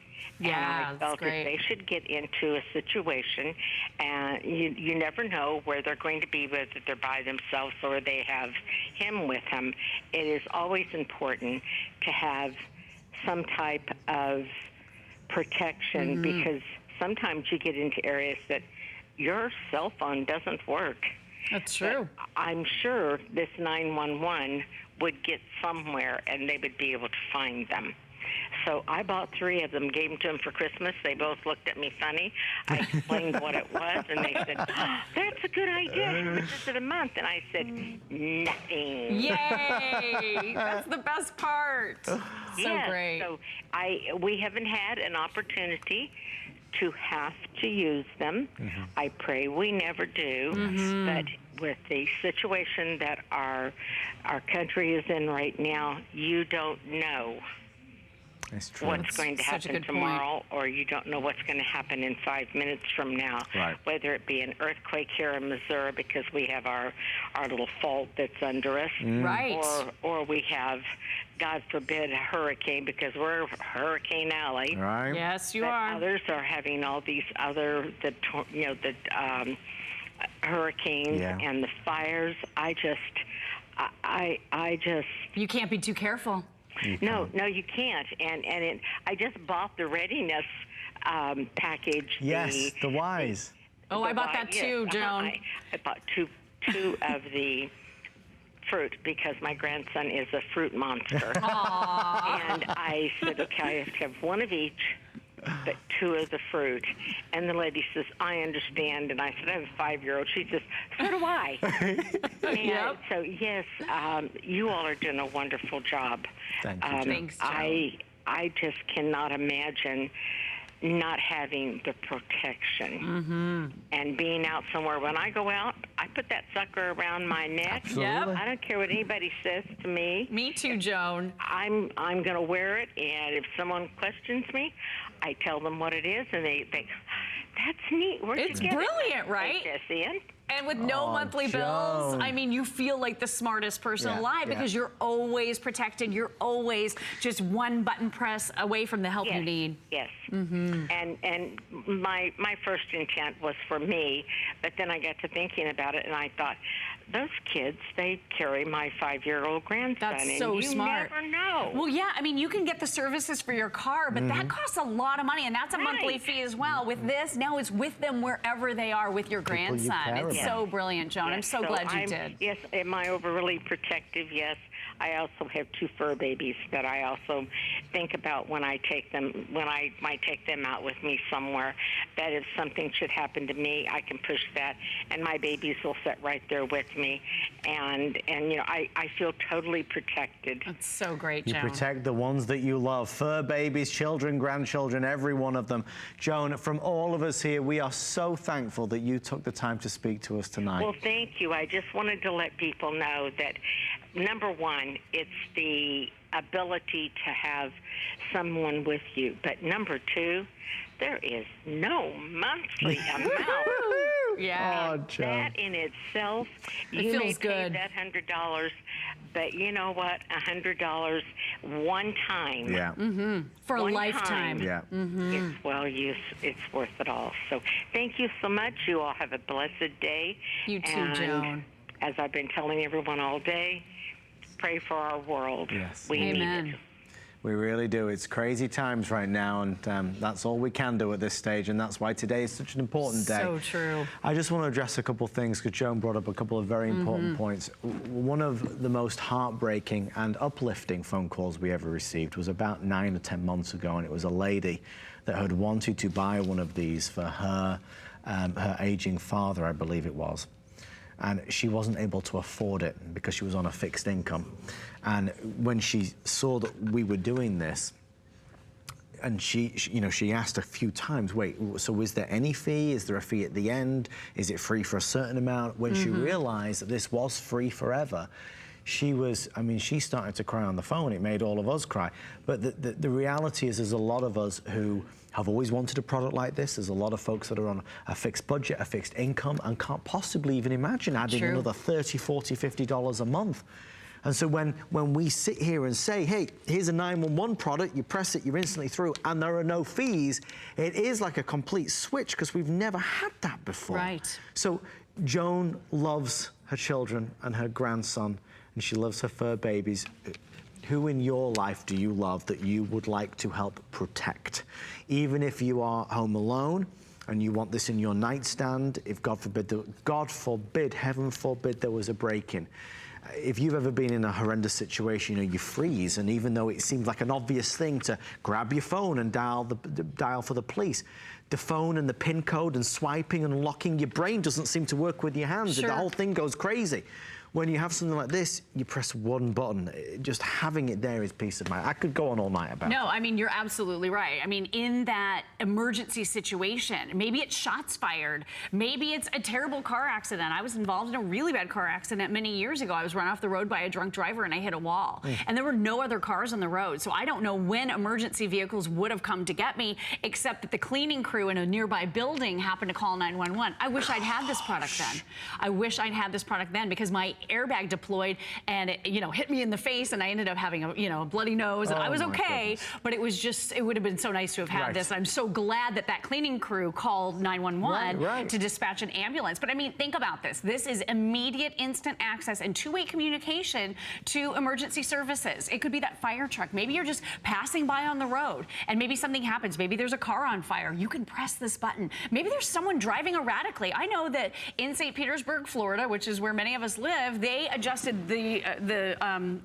Yeah, and I felt that they should get into a situation, and you never know where they're going to be, whether they're by themselves or they have him with them. It is always important to have some type of protection, because sometimes you get into areas that your cell phone doesn't work. That's true. But I'm sure this 911 would get somewhere, and they would be able to find them. So I bought 3 of them, gave them to them for Christmas. They both looked at me funny. I explained what it was, and they said, oh, that's a good idea. How much is it a month? And I said, nothing. Yay! That's the best part. So great. So we haven't had an opportunity to have to use them. I pray we never do. But with the situation that our country is in right now, you don't know what's going to happen tomorrow, or you don't know what's going to happen in 5 minutes from now. Whether it be an earthquake here in Missouri, because we have our little fault that's under us, or we have, God forbid, a hurricane, because we're Hurricane Alley. Yes, you are. Others are having all these other, hurricanes and the fires. I just. You can't be too careful. No, you can't. I just bought the readiness package. Yes, the WISE. Oh, I bought that too, Joan. I bought two of the fruit because my grandson is a fruit monster. And I said, okay, I have to have one of each, but two of the fruit. And the lady says, I understand. And I said, I have a 5-year-old. She says, so do I. And so, yes, you all are doing a wonderful job. Thank you, Joan. Thanks, Joan. I just cannot imagine not having the protection and being out somewhere. When I go out, I put that sucker around my neck. Absolutely. I don't care what anybody says to me. Me too, Joan. I'm going to wear it, and if someone questions me, I tell them what it is, and they think, that's neat. Where'd you It's get brilliant, it? right? HSN. And with no monthly bills, Joan. I mean, you feel like the smartest person alive because you're always protected. You're always just one button press away from the help you need. Yes. And my first intent was for me, but then I got to thinking about it, and I thought, those kids, they carry my 5-year-old grandson. That's so smart. You never know. Well, yeah, I mean, you can get the services for your car, but that costs a lot of money, and that's a monthly fee as well. With this, now it's with them wherever they are with your grandson. It's so brilliant, Joan. I'm so glad you did. Yes, am I overly protective? Yes. I also have 2 fur babies that I also think about when I take them, when I might take them out with me somewhere, that if something should happen to me, I can push that, and my babies will sit right there with me. And you know, I feel totally protected. That's so great, You Joan. protect the ones that you love. Fur babies, children, grandchildren, every one of them. Joan, from all of us here, we are so thankful that you took the time to speak to us tonight. Well, thank you. I just wanted to let people know that, number one, it's the ability to have someone with you. But number 2, there is no monthly amount. Yeah. Oh, Joan. That in itself, It you may feels pay good. that $100, but you know what? $100 one time. Yeah. For a One lifetime. time. Yeah. It's well used. It's worth it all. So thank you so much. You all have a blessed day. You too, And Joan. as I've been telling everyone all day, pray for our world. Yes. We need Amen. it. We really do. It's crazy times right now, and that's all we can do at this stage, and that's why today is such an important day. So true. I just want to address a couple of things because Joan brought up a couple of very important points. One of the most heartbreaking and uplifting phone calls we ever received was about 9 or 10 months ago, and it was a lady that had wanted to buy one of these for her aging father, I believe it was. And she wasn't able to afford it because she was on a fixed income. And when she saw that we were doing this, and she asked a few times, wait, so is there any fee? Is there a fee at the end? Is it free for a certain amount? When she realized that this was free forever, she started to cry on the phone. It made all of us cry. But the reality is there's a lot of us who have always wanted a product like this. There's a lot of folks that are on a fixed budget, a fixed income, and can't possibly even imagine adding another $30, $40, $50 a month. And so when we sit here and say, hey, here's a 911 product, you press it, you're instantly through, and there are no fees, it is like a complete switch because we've never had that before. Right. So Joan loves her children and her grandson, and she loves her fur babies. Who in your life do you love that you would like to help protect? Even if you are home alone and you want this in your nightstand, if God forbid, heaven forbid, there was a break-in. If you've ever been in a horrendous situation, you freeze, and even though it seems like an obvious thing to grab your phone and dial for the police, the phone and the PIN code and swiping and locking, your brain doesn't seem to work with your hands. The whole thing goes crazy. When you have something like this, you press one button. Just having it there is peace of mind. I could go on all night about it. No, I mean, you're absolutely right. I mean, in that emergency situation, maybe it's shots fired, maybe it's a terrible car accident. I was involved in a really bad car accident many years ago. I was run off the road by a drunk driver and I hit a wall. And there were no other cars on the road. So I don't know when emergency vehicles would have come to get me, except that the cleaning crew in a nearby building happened to call 911. I wish I'd had this product then. I wish I'd had this product then because my airbag deployed and it, you know, hit me in the face and I ended up having a, you know, a bloody nose and I was okay, but it was just, it would have been so nice to have had this. I'm so glad that that cleaning crew called 911 to dispatch an ambulance. But I mean, think about this. This is immediate instant access and two-way communication to emergency services. It could be that fire truck. Maybe you're just passing by on the road and maybe something happens. Maybe there's a car on fire. You can press this button. Maybe there's someone driving erratically. I know that in St. Petersburg, Florida, which is where many of us live, they adjusted the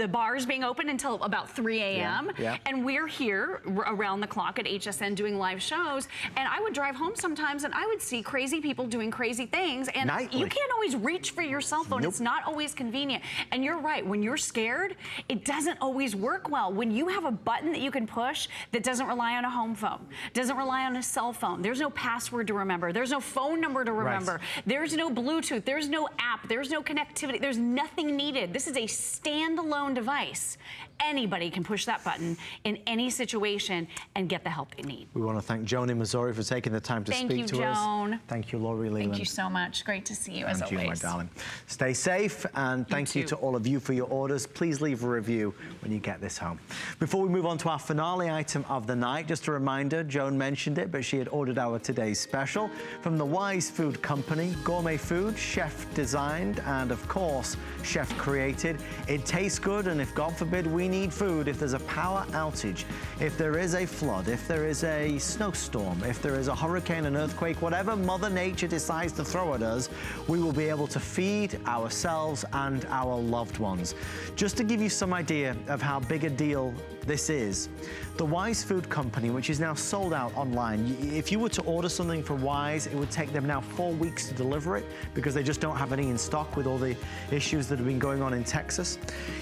bars being open until about 3 a.m. And we're here around the clock at HSN doing live shows. And I would drive home sometimes and I would see crazy people doing crazy things. And you can't always reach for your cell phone. It's not always convenient. And you're right, when you're scared, it doesn't always work well. When you have a button that you can push that doesn't rely on a home phone, doesn't rely on a cell phone, there's no password to remember, there's no phone number to remember, there's no Bluetooth, there's no app, there's no connectivity, there's nothing needed. This is a standalone device. Anybody can push that button in any situation and get the help they need. We want to thank Joan in Missouri for taking the time to speak to us. Thank you, Joan. Thank you, Laurie Leland. Thank you so much. Great to see you as always. Thank you, my darling. Stay safe, and thank you to all of you for your orders. Please leave a review when you get this home. Before we move on to our finale item of the night, just a reminder, Joan mentioned it, but she had ordered our today's special from the Wise Food Company. Gourmet food, chef designed, and of course, chef created. It tastes good, and if God forbid we need food, if there's a power outage, if there is a flood, if there is a snowstorm, if there is a hurricane, an earthquake, whatever Mother Nature decides to throw at us, we will be able to feed ourselves and our loved ones. Just to give you some idea of how big a deal this is, the Wise Food Company, which is now sold out online, if you were to order something from Wise, it would take them now 4 weeks to deliver it because they just don't have any in stock with all the issues that have been going on in Texas.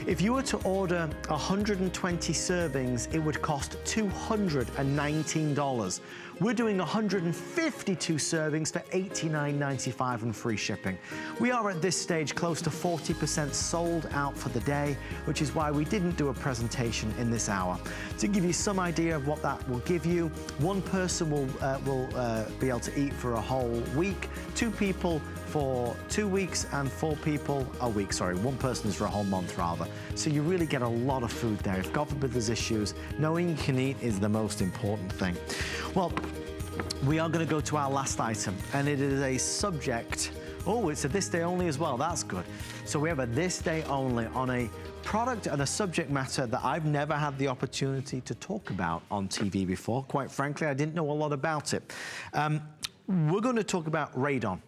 If you were to order 120 servings, it would cost $219. We're doing 152 servings for $89.95 and free shipping. We are at this stage close to 40% sold out for the day, which is why we didn't do a presentation in this hour. To give you some idea of what that will give you, one person will be able to eat for a whole week, 2 people for 2 weeks, and 4 people a week. Sorry, 1 person is for a whole month rather. So you really get a lot of food there. If God forbid there's issues, knowing you can eat is the most important thing. Well, we are going to go to our last item, and it is a subject. Oh, it's a this day only as well. That's good. So we have a this day only on a product and a subject matter that I've never had the opportunity to talk about on TV before. Quite frankly, I didn't know a lot about it. We're going to talk about radon.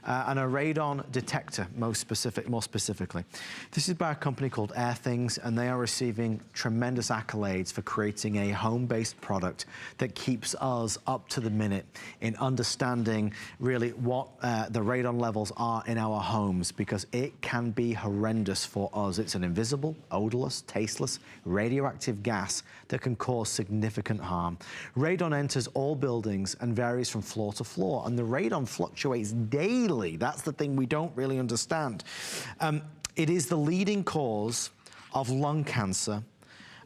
And a radon detector, more specifically. This is by a company called Airthings, and they are receiving tremendous accolades for creating a home-based product that keeps us up to the minute in understanding really what the radon levels are in our homes, because it can be horrendous for us. It's an invisible, odorless, tasteless, radioactive gas that can cause significant harm. Radon enters all buildings and varies from floor to floor, and the radon fluctuates daily. That's the thing we don't really understand. It is the leading cause of lung cancer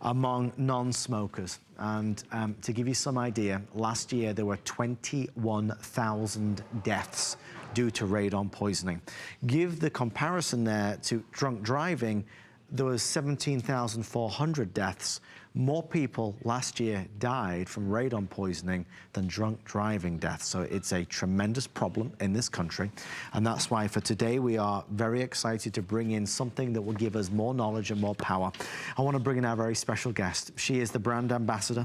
among non-smokers. And to give you some idea, last year there were 21,000 deaths due to radon poisoning. Give the comparison there to drunk driving, there was 17,400 deaths. More people last year died from radon poisoning than drunk driving deaths. So it's a tremendous problem in this country. And that's why for today, we are very excited to bring in something that will give us more knowledge and more power. I want to bring in our very special guest. She is the brand ambassador,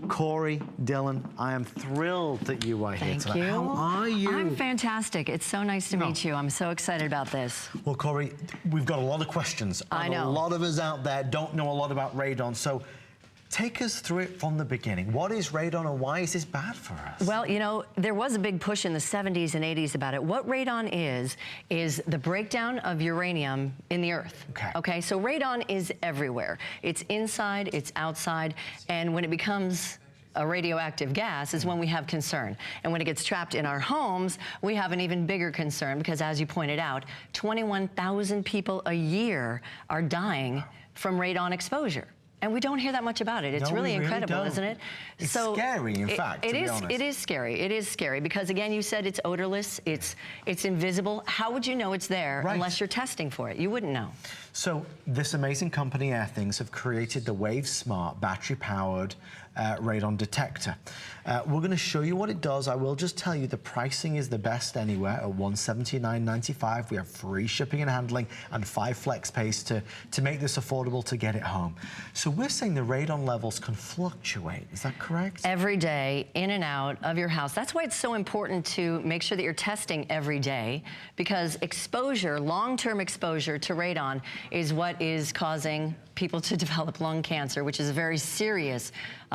Corey Dillon. I am thrilled that you are here tonight. Thank you. How are you? I'm fantastic. It's so nice to meet you. I'm so excited about this. Well, Corey, we've got a lot of questions. I know. A lot of us out there don't know a lot about radon. So take us through it from the beginning. What is radon and why is this bad for us? Well, you know, there was a big push in the 70s and 80s about it. What radon is the breakdown of uranium in the earth. Okay, so radon is everywhere. It's inside, it's outside, and when it becomes a radioactive gas is when we have concern. And when it gets trapped in our homes, we have an even bigger concern because, as you pointed out, 21,000 people a year are dying from radon exposure. And we don't hear that much about it. It's really incredible, isn't it? It's scary, in fact, to be honest. It is scary. It is scary because, again, you said it's odorless, it's invisible. How would you know it's there unless you're testing for it? You wouldn't know. So this amazing company, Airthings, have created the Wave Smart battery-powered radon detector. We're going to show you what it does. I will just tell you the pricing is the best anywhere at $179.95. We have free shipping and handling and 5 flex pays to make this affordable to get it home. So we're saying the radon levels can fluctuate. Is that correct? Every day, in and out of your house. That's why it's so important to make sure that you're testing every day, because exposure, long-term exposure to radon is what is causing people to develop lung cancer, which is a very serious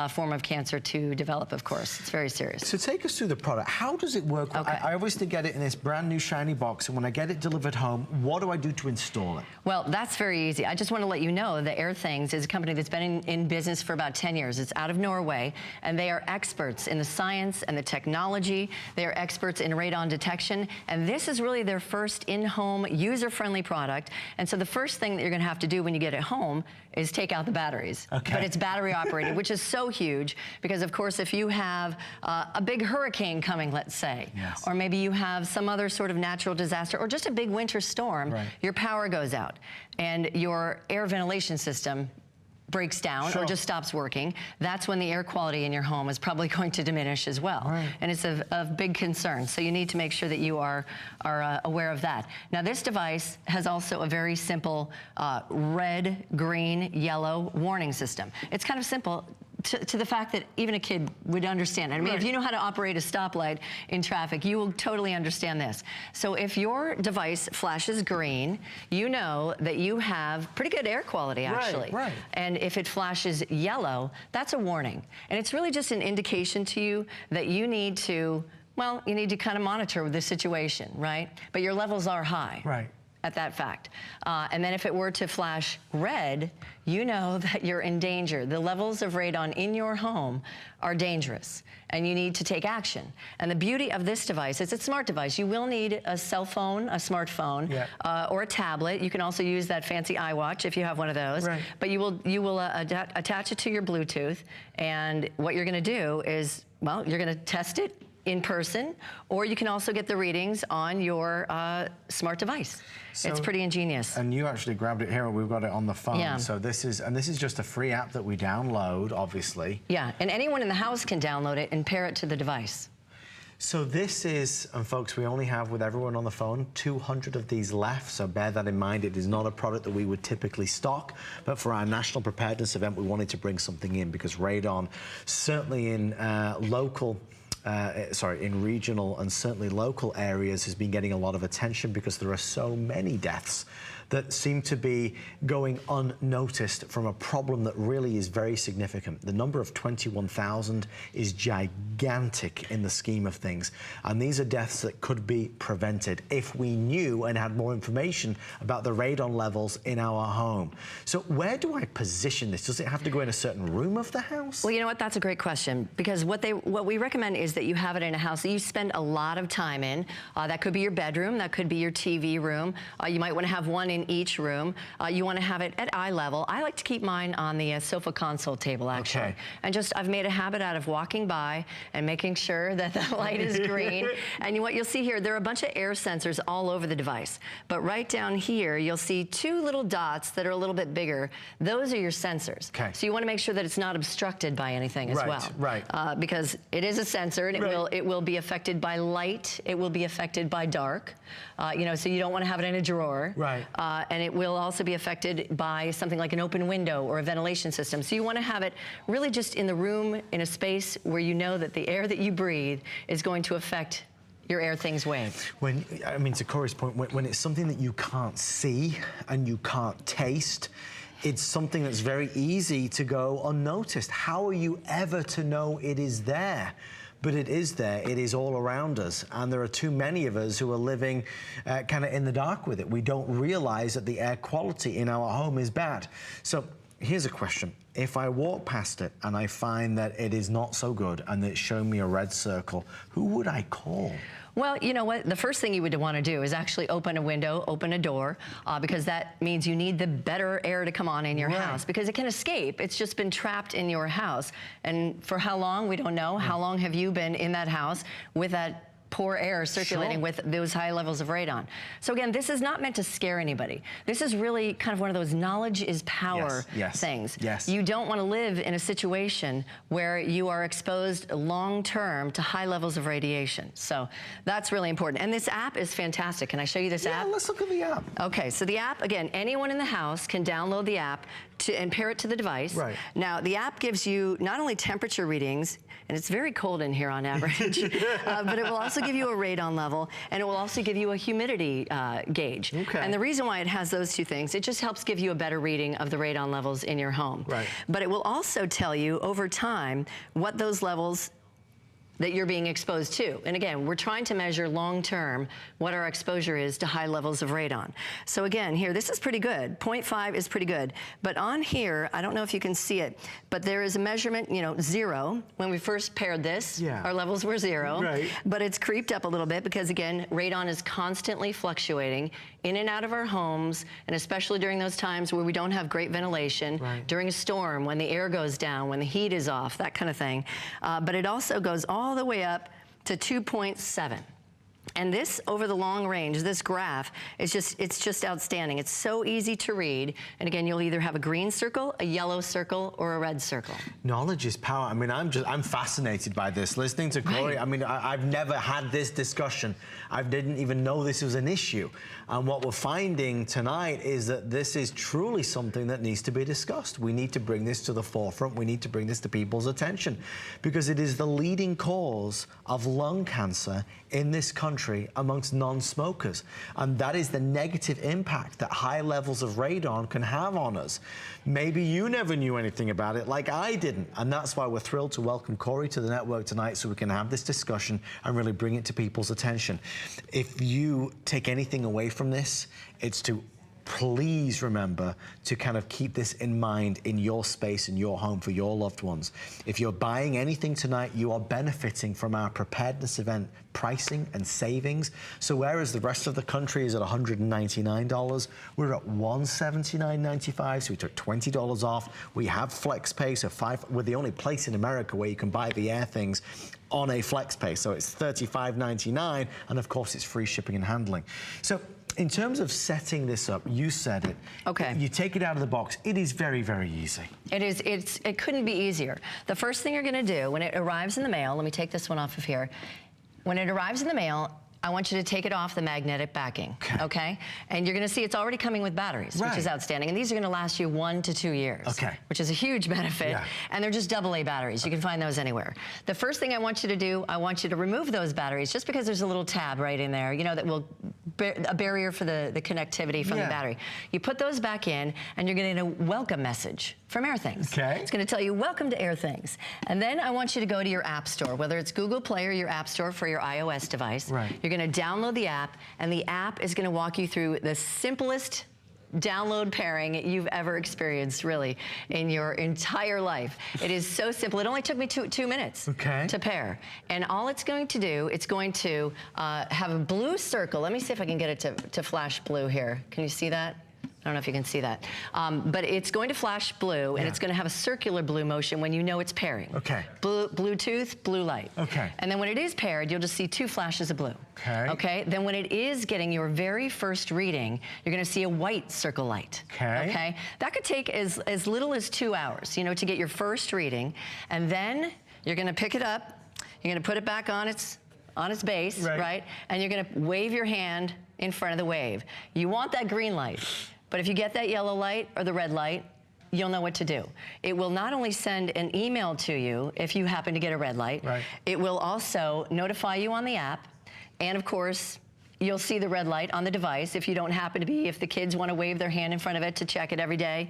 form of cancer to develop, of course. It's very serious. So take us through the product. How does it work? Okay. I obviously get it in this brand new shiny box, and when I get it delivered home, what do I do to install it? Well, that's very easy. I just want to let you know that Airthings is a company that's been in business for about 10 years. It's out of Norway, and they are experts in the science and the technology. They are experts in radon detection, and this is really their first in-home, user-friendly product. And so the first thing that you're going to have to do when you get it home is take out the batteries. Okay. But it's battery operated, which is so huge because, of course, if you have a big hurricane coming, let's say, or maybe you have some other sort of natural disaster or just a big winter storm, your power goes out and your air ventilation system breaks down or just stops working, that's when the air quality in your home is probably going to diminish as well. And it's of big concern. So you need to make sure that you are aware of that. Now, this device has also a very simple red, green, yellow warning system. It's kind of simple to the fact that even a kid would understand. I mean, if you know how to operate a stoplight in traffic, you will totally understand this. So if your device flashes green, you know that you have pretty good air quality, actually. And if it flashes yellow, that's a warning. And it's really just an indication to you that you need to, well, you need to kind of monitor the situation, right? But your levels are high. At that fact. And then if it were to flash red, you know that you're in danger. The levels of radon in your home are dangerous, and you need to take action. And the beauty of this device, it's a smart device. You will need a cell phone, a smartphone, or a tablet. You can also use that fancy iWatch if you have one of those. But you will attach it to your Bluetooth, and what you're gonna do is, well, you're gonna test it in person, or you can also get the readings on your smart device. So, it's pretty ingenious. And you actually grabbed it here, and we've got it on the phone. So this is just a free app that we download, obviously. Yeah, and anyone in the house can download it and pair it to the device. So this is, and folks, we only have with everyone on the phone 200 of these left, so bear that in mind. It is not a product that we would typically stock, but for our National Preparedness Event, we wanted to bring something in because radon, certainly in in regional and certainly local areas, has been getting a lot of attention because there are so many deaths that seem to be going unnoticed from a problem that really is very significant. The number of 21,000 is gigantic in the scheme of things. And these are deaths that could be prevented if we knew and had more information about the radon levels in our home. So where do I position this? Does it have to go in a certain room of the house? Well, you know what? That's a great question, because what we recommend is that you have it in a house that you spend a lot of time in. That could be your bedroom, that could be your TV room. You might want to have one in each room. You want to have it at eye level. I like to keep mine on the sofa console table, actually. And I've made a habit out of walking by and making sure that the light is green. And what you'll see here, there are a bunch of air sensors all over the device. But right down here, you'll see 2 little dots that are a little bit bigger. Those are your sensors. So you want to make sure that it's not obstructed by anything as well. Because it is a sensor, and it will be affected by light. It will be affected by dark. So you don't want to have it in a drawer. And it will also be affected by something like an open window or a ventilation system. So you want to have it really just in the room, in a space where you know that the air that you breathe is going to affect your Airthings wave. To Corey's point, when it's something that you can't see and you can't taste, it's something that's very easy to go unnoticed. How are you ever to know it is there? But it is there, it is all around us, and there are too many of us who are living kind of in the dark with it. We don't realize that the air quality in our home is bad. So here's a question. if I walk past it and I find that it is not so good and it's showing me a red circle, who would I call? Well, you know what? The first thing you would want to do is actually open a window, open a door, because that means you need the better air to come on in your house, because it can escape. It's just been trapped in your house. And for how long, we don't know. How long have you been in that house with that poor air circulating with those high levels of radon? So again, this is not meant to scare anybody. This is really kind of one of those knowledge is power things. You don't want to live in a situation where you are exposed long-term to high levels of radiation. So that's really important. And this app is fantastic. Can I show you this app? Yeah, let's look at the app. Okay, so the app, again, anyone in the house can download the app and pair it to the device. Now, the app gives you not only temperature readings, and it's very cold in here on average, but it will also give you a radon level, and it will also give you a humidity gauge. And the reason why it has those two things, it just helps give you a better reading of the radon levels in your home. But it will also tell you over time what those levels that you're being exposed to. And again, we're trying to measure long-term what our exposure is to high levels of radon. So again, here, this is pretty good. 0.5 is pretty good. But on here, I don't know if you can see it, but there is a measurement, you know, 0. When we first paired this, our levels were 0. But it's creeped up a little bit because, again, radon is constantly fluctuating in and out of our homes, and especially during those times where we don't have great ventilation, during a storm, when the air goes down, when the heat is off, that kind of thing. But it also goes all the way up to 2.7. And this, over the long range, this graph, it's just outstanding. It's so easy to read. And again, you'll either have a green circle, a yellow circle, or a red circle. Knowledge is power. I mean, I'm fascinated by this. Listening to Corey, I mean, I've never had this discussion. I didn't even know this was an issue. And what we're finding tonight is that this is truly something that needs to be discussed. We need to bring this to the forefront. We need to bring this to people's attention, because it is the leading cause of lung cancer in this country amongst non-smokers. And that is the negative impact that high levels of radon can have on us. Maybe you never knew anything about it like I didn't. And that's why we're thrilled to welcome Corey to the network tonight, so we can have this discussion and really bring it to people's attention. If you take anything away from this, it's to please remember to kind of keep this in mind in your space, in your home, for your loved ones. If you're buying anything tonight, you are benefiting from our Preparedness Event pricing and savings. So whereas the rest of the country is at $199, we're at $179.95, so we took $20 off. We have FlexPay, so we're the only place in America where you can buy the Air things on a FlexPay, so it's $35.99, and of course it's free shipping and handling. So in terms of setting this up, you said it. You take it out of the box. It is very, very easy. It is. It couldn't be easier. The first thing you're going to do when it arrives in the mail, let me take this one off of here. When it arrives in the mail, I want you to take it off the magnetic backing, okay? And you're gonna see it's already coming with batteries, which is outstanding. And these are gonna last you 1 to 2 years, which is a huge benefit. And they're just AA batteries. You can find those anywhere. The first thing I want you to do, I want you to remove those batteries, just because there's a little tab right in there, you know, that will, a barrier for the connectivity from the battery. You put those back in, and you're gonna get a welcome message from AirThings. It's gonna tell you, welcome to AirThings. And then I want you to go to your app store, whether it's Google Play or your app store for your iOS device. You're gonna download the app, and the app is gonna walk you through the simplest download pairing you've ever experienced, really, in your entire life. It is so simple. It only took me two minutes to pair. And all it's going to do, it's going to have a blue circle. Let me see if I can get it to flash blue here. Can you see that? I don't know if you can see that. But it's going to flash blue, and it's going to have a circular blue motion when you know it's pairing. Bluetooth, blue light. And then when it is paired, you'll just see 2 flashes of blue. Then when it is getting your very first reading, you're going to see a white circle light. That could take as little as 2 hours, you know, to get your first reading. And then you're going to pick it up. You're going to put it back on its base, right? And you're going to wave your hand in front of the wave. You want that green light. But if you get that yellow light or the red light, you'll know what to do. It will not only send an email to you if you happen to get a red light, it will also notify you on the app, and of course, you'll see the red light on the device if you don't happen to be, if the kids want to wave their hand in front of it to check it every day.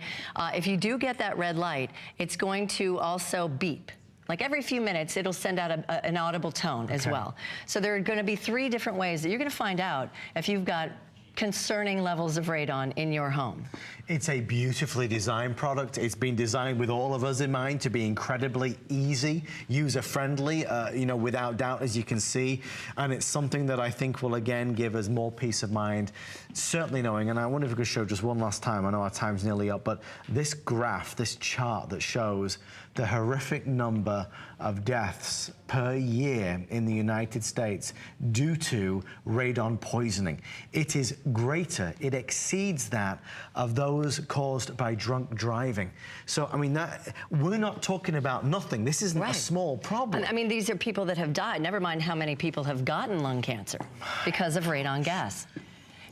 If you do get that red light, it's going to also beep. Like every few minutes, it'll send out an audible tone as well. So there are going to be 3 different ways that you're going to find out if you've got concerning levels of radon in your home? It's a beautifully designed product. It's been designed with all of us in mind to be incredibly easy, user-friendly, you know, without doubt, as you can see. And it's something that I think will, again, give us more peace of mind. Certainly knowing, and I wonder if we could show just one last time, I know our time's nearly up, but this graph, this chart that shows the horrific number of deaths per year in the United States due to radon poisoning. It is greater, it exceeds that of those caused by drunk driving. So, I mean, we're not talking about nothing. This isn't a small problem. I mean, these are people that have died. Never mind how many people have gotten lung cancer because of radon gas.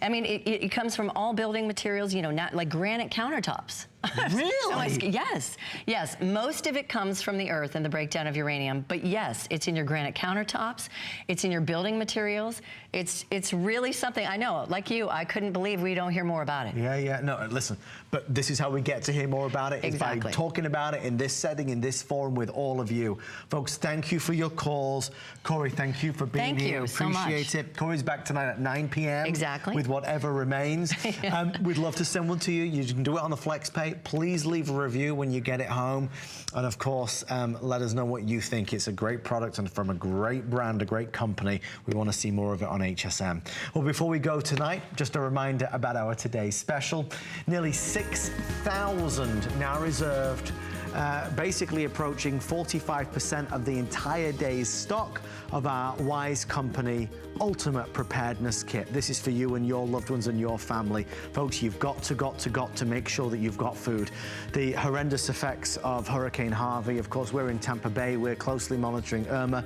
I mean, it comes from all building materials, you know, not like granite countertops. Really? Yes, yes. Most of it comes from the earth and the breakdown of uranium. But yes, it's in your granite countertops. It's in your building materials. It's really something. I know, like you, I couldn't believe we don't hear more about it. Yeah. No, listen, but this is how we get to hear more about it. Exactly. Is by talking about it in this setting, in this forum with all of you. Folks, thank you for your calls. Corey, thank you for being here. Thank you so much. Appreciate it. Corey's back tonight at 9 p.m. Exactly. With whatever remains. We'd love to send one to you. You can do it on the FlexPay. Please leave a review when you get it home. And of course, let us know what you think. It's a great product and from a great brand, a great company. We want to see more of it on HSN. Well, before we go tonight, just a reminder about our today's special. Nearly 6,000 now reserved, basically approaching 45% of the entire day's stock of our Wise Company Ultimate Preparedness Kit. This is for you and your loved ones and your family. Folks, you've got to make sure that you've got food. The horrendous effects of Hurricane Harvey, of course, we're in Tampa Bay. We're closely monitoring Irma,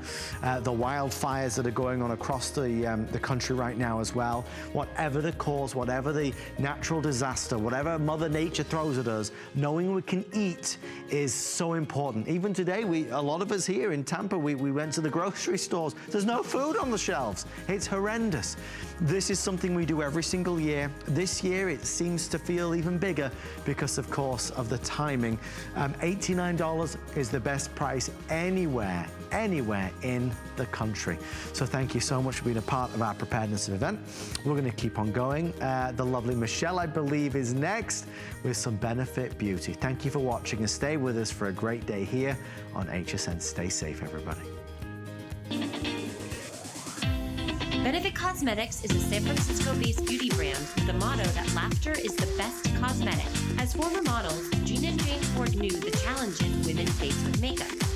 the wildfires that are going on across the country right now as well. Whatever the cause, whatever the natural disaster, whatever Mother Nature throws at us, knowing we can eat is so important. Even today, a lot of us here in Tampa, we went to the grocery stores. There's no food on the shelves. It's horrendous. This is something we do every single year. This year, it seems to feel even bigger because, of course, of the timing. $89 is the best price anywhere in the country. So thank you so much for being a part of our Preparedness Event. We're going to keep on going. The lovely Michelle, I believe, is next with some Benefit Beauty. Thank you for watching and stay with us for a great day here on HSN. Stay safe, everybody. Benefit Cosmetics is a San Francisco-based beauty brand with the motto that laughter is the best cosmetic. As former models, Gina and Jane Ford knew the challenges women face with makeup.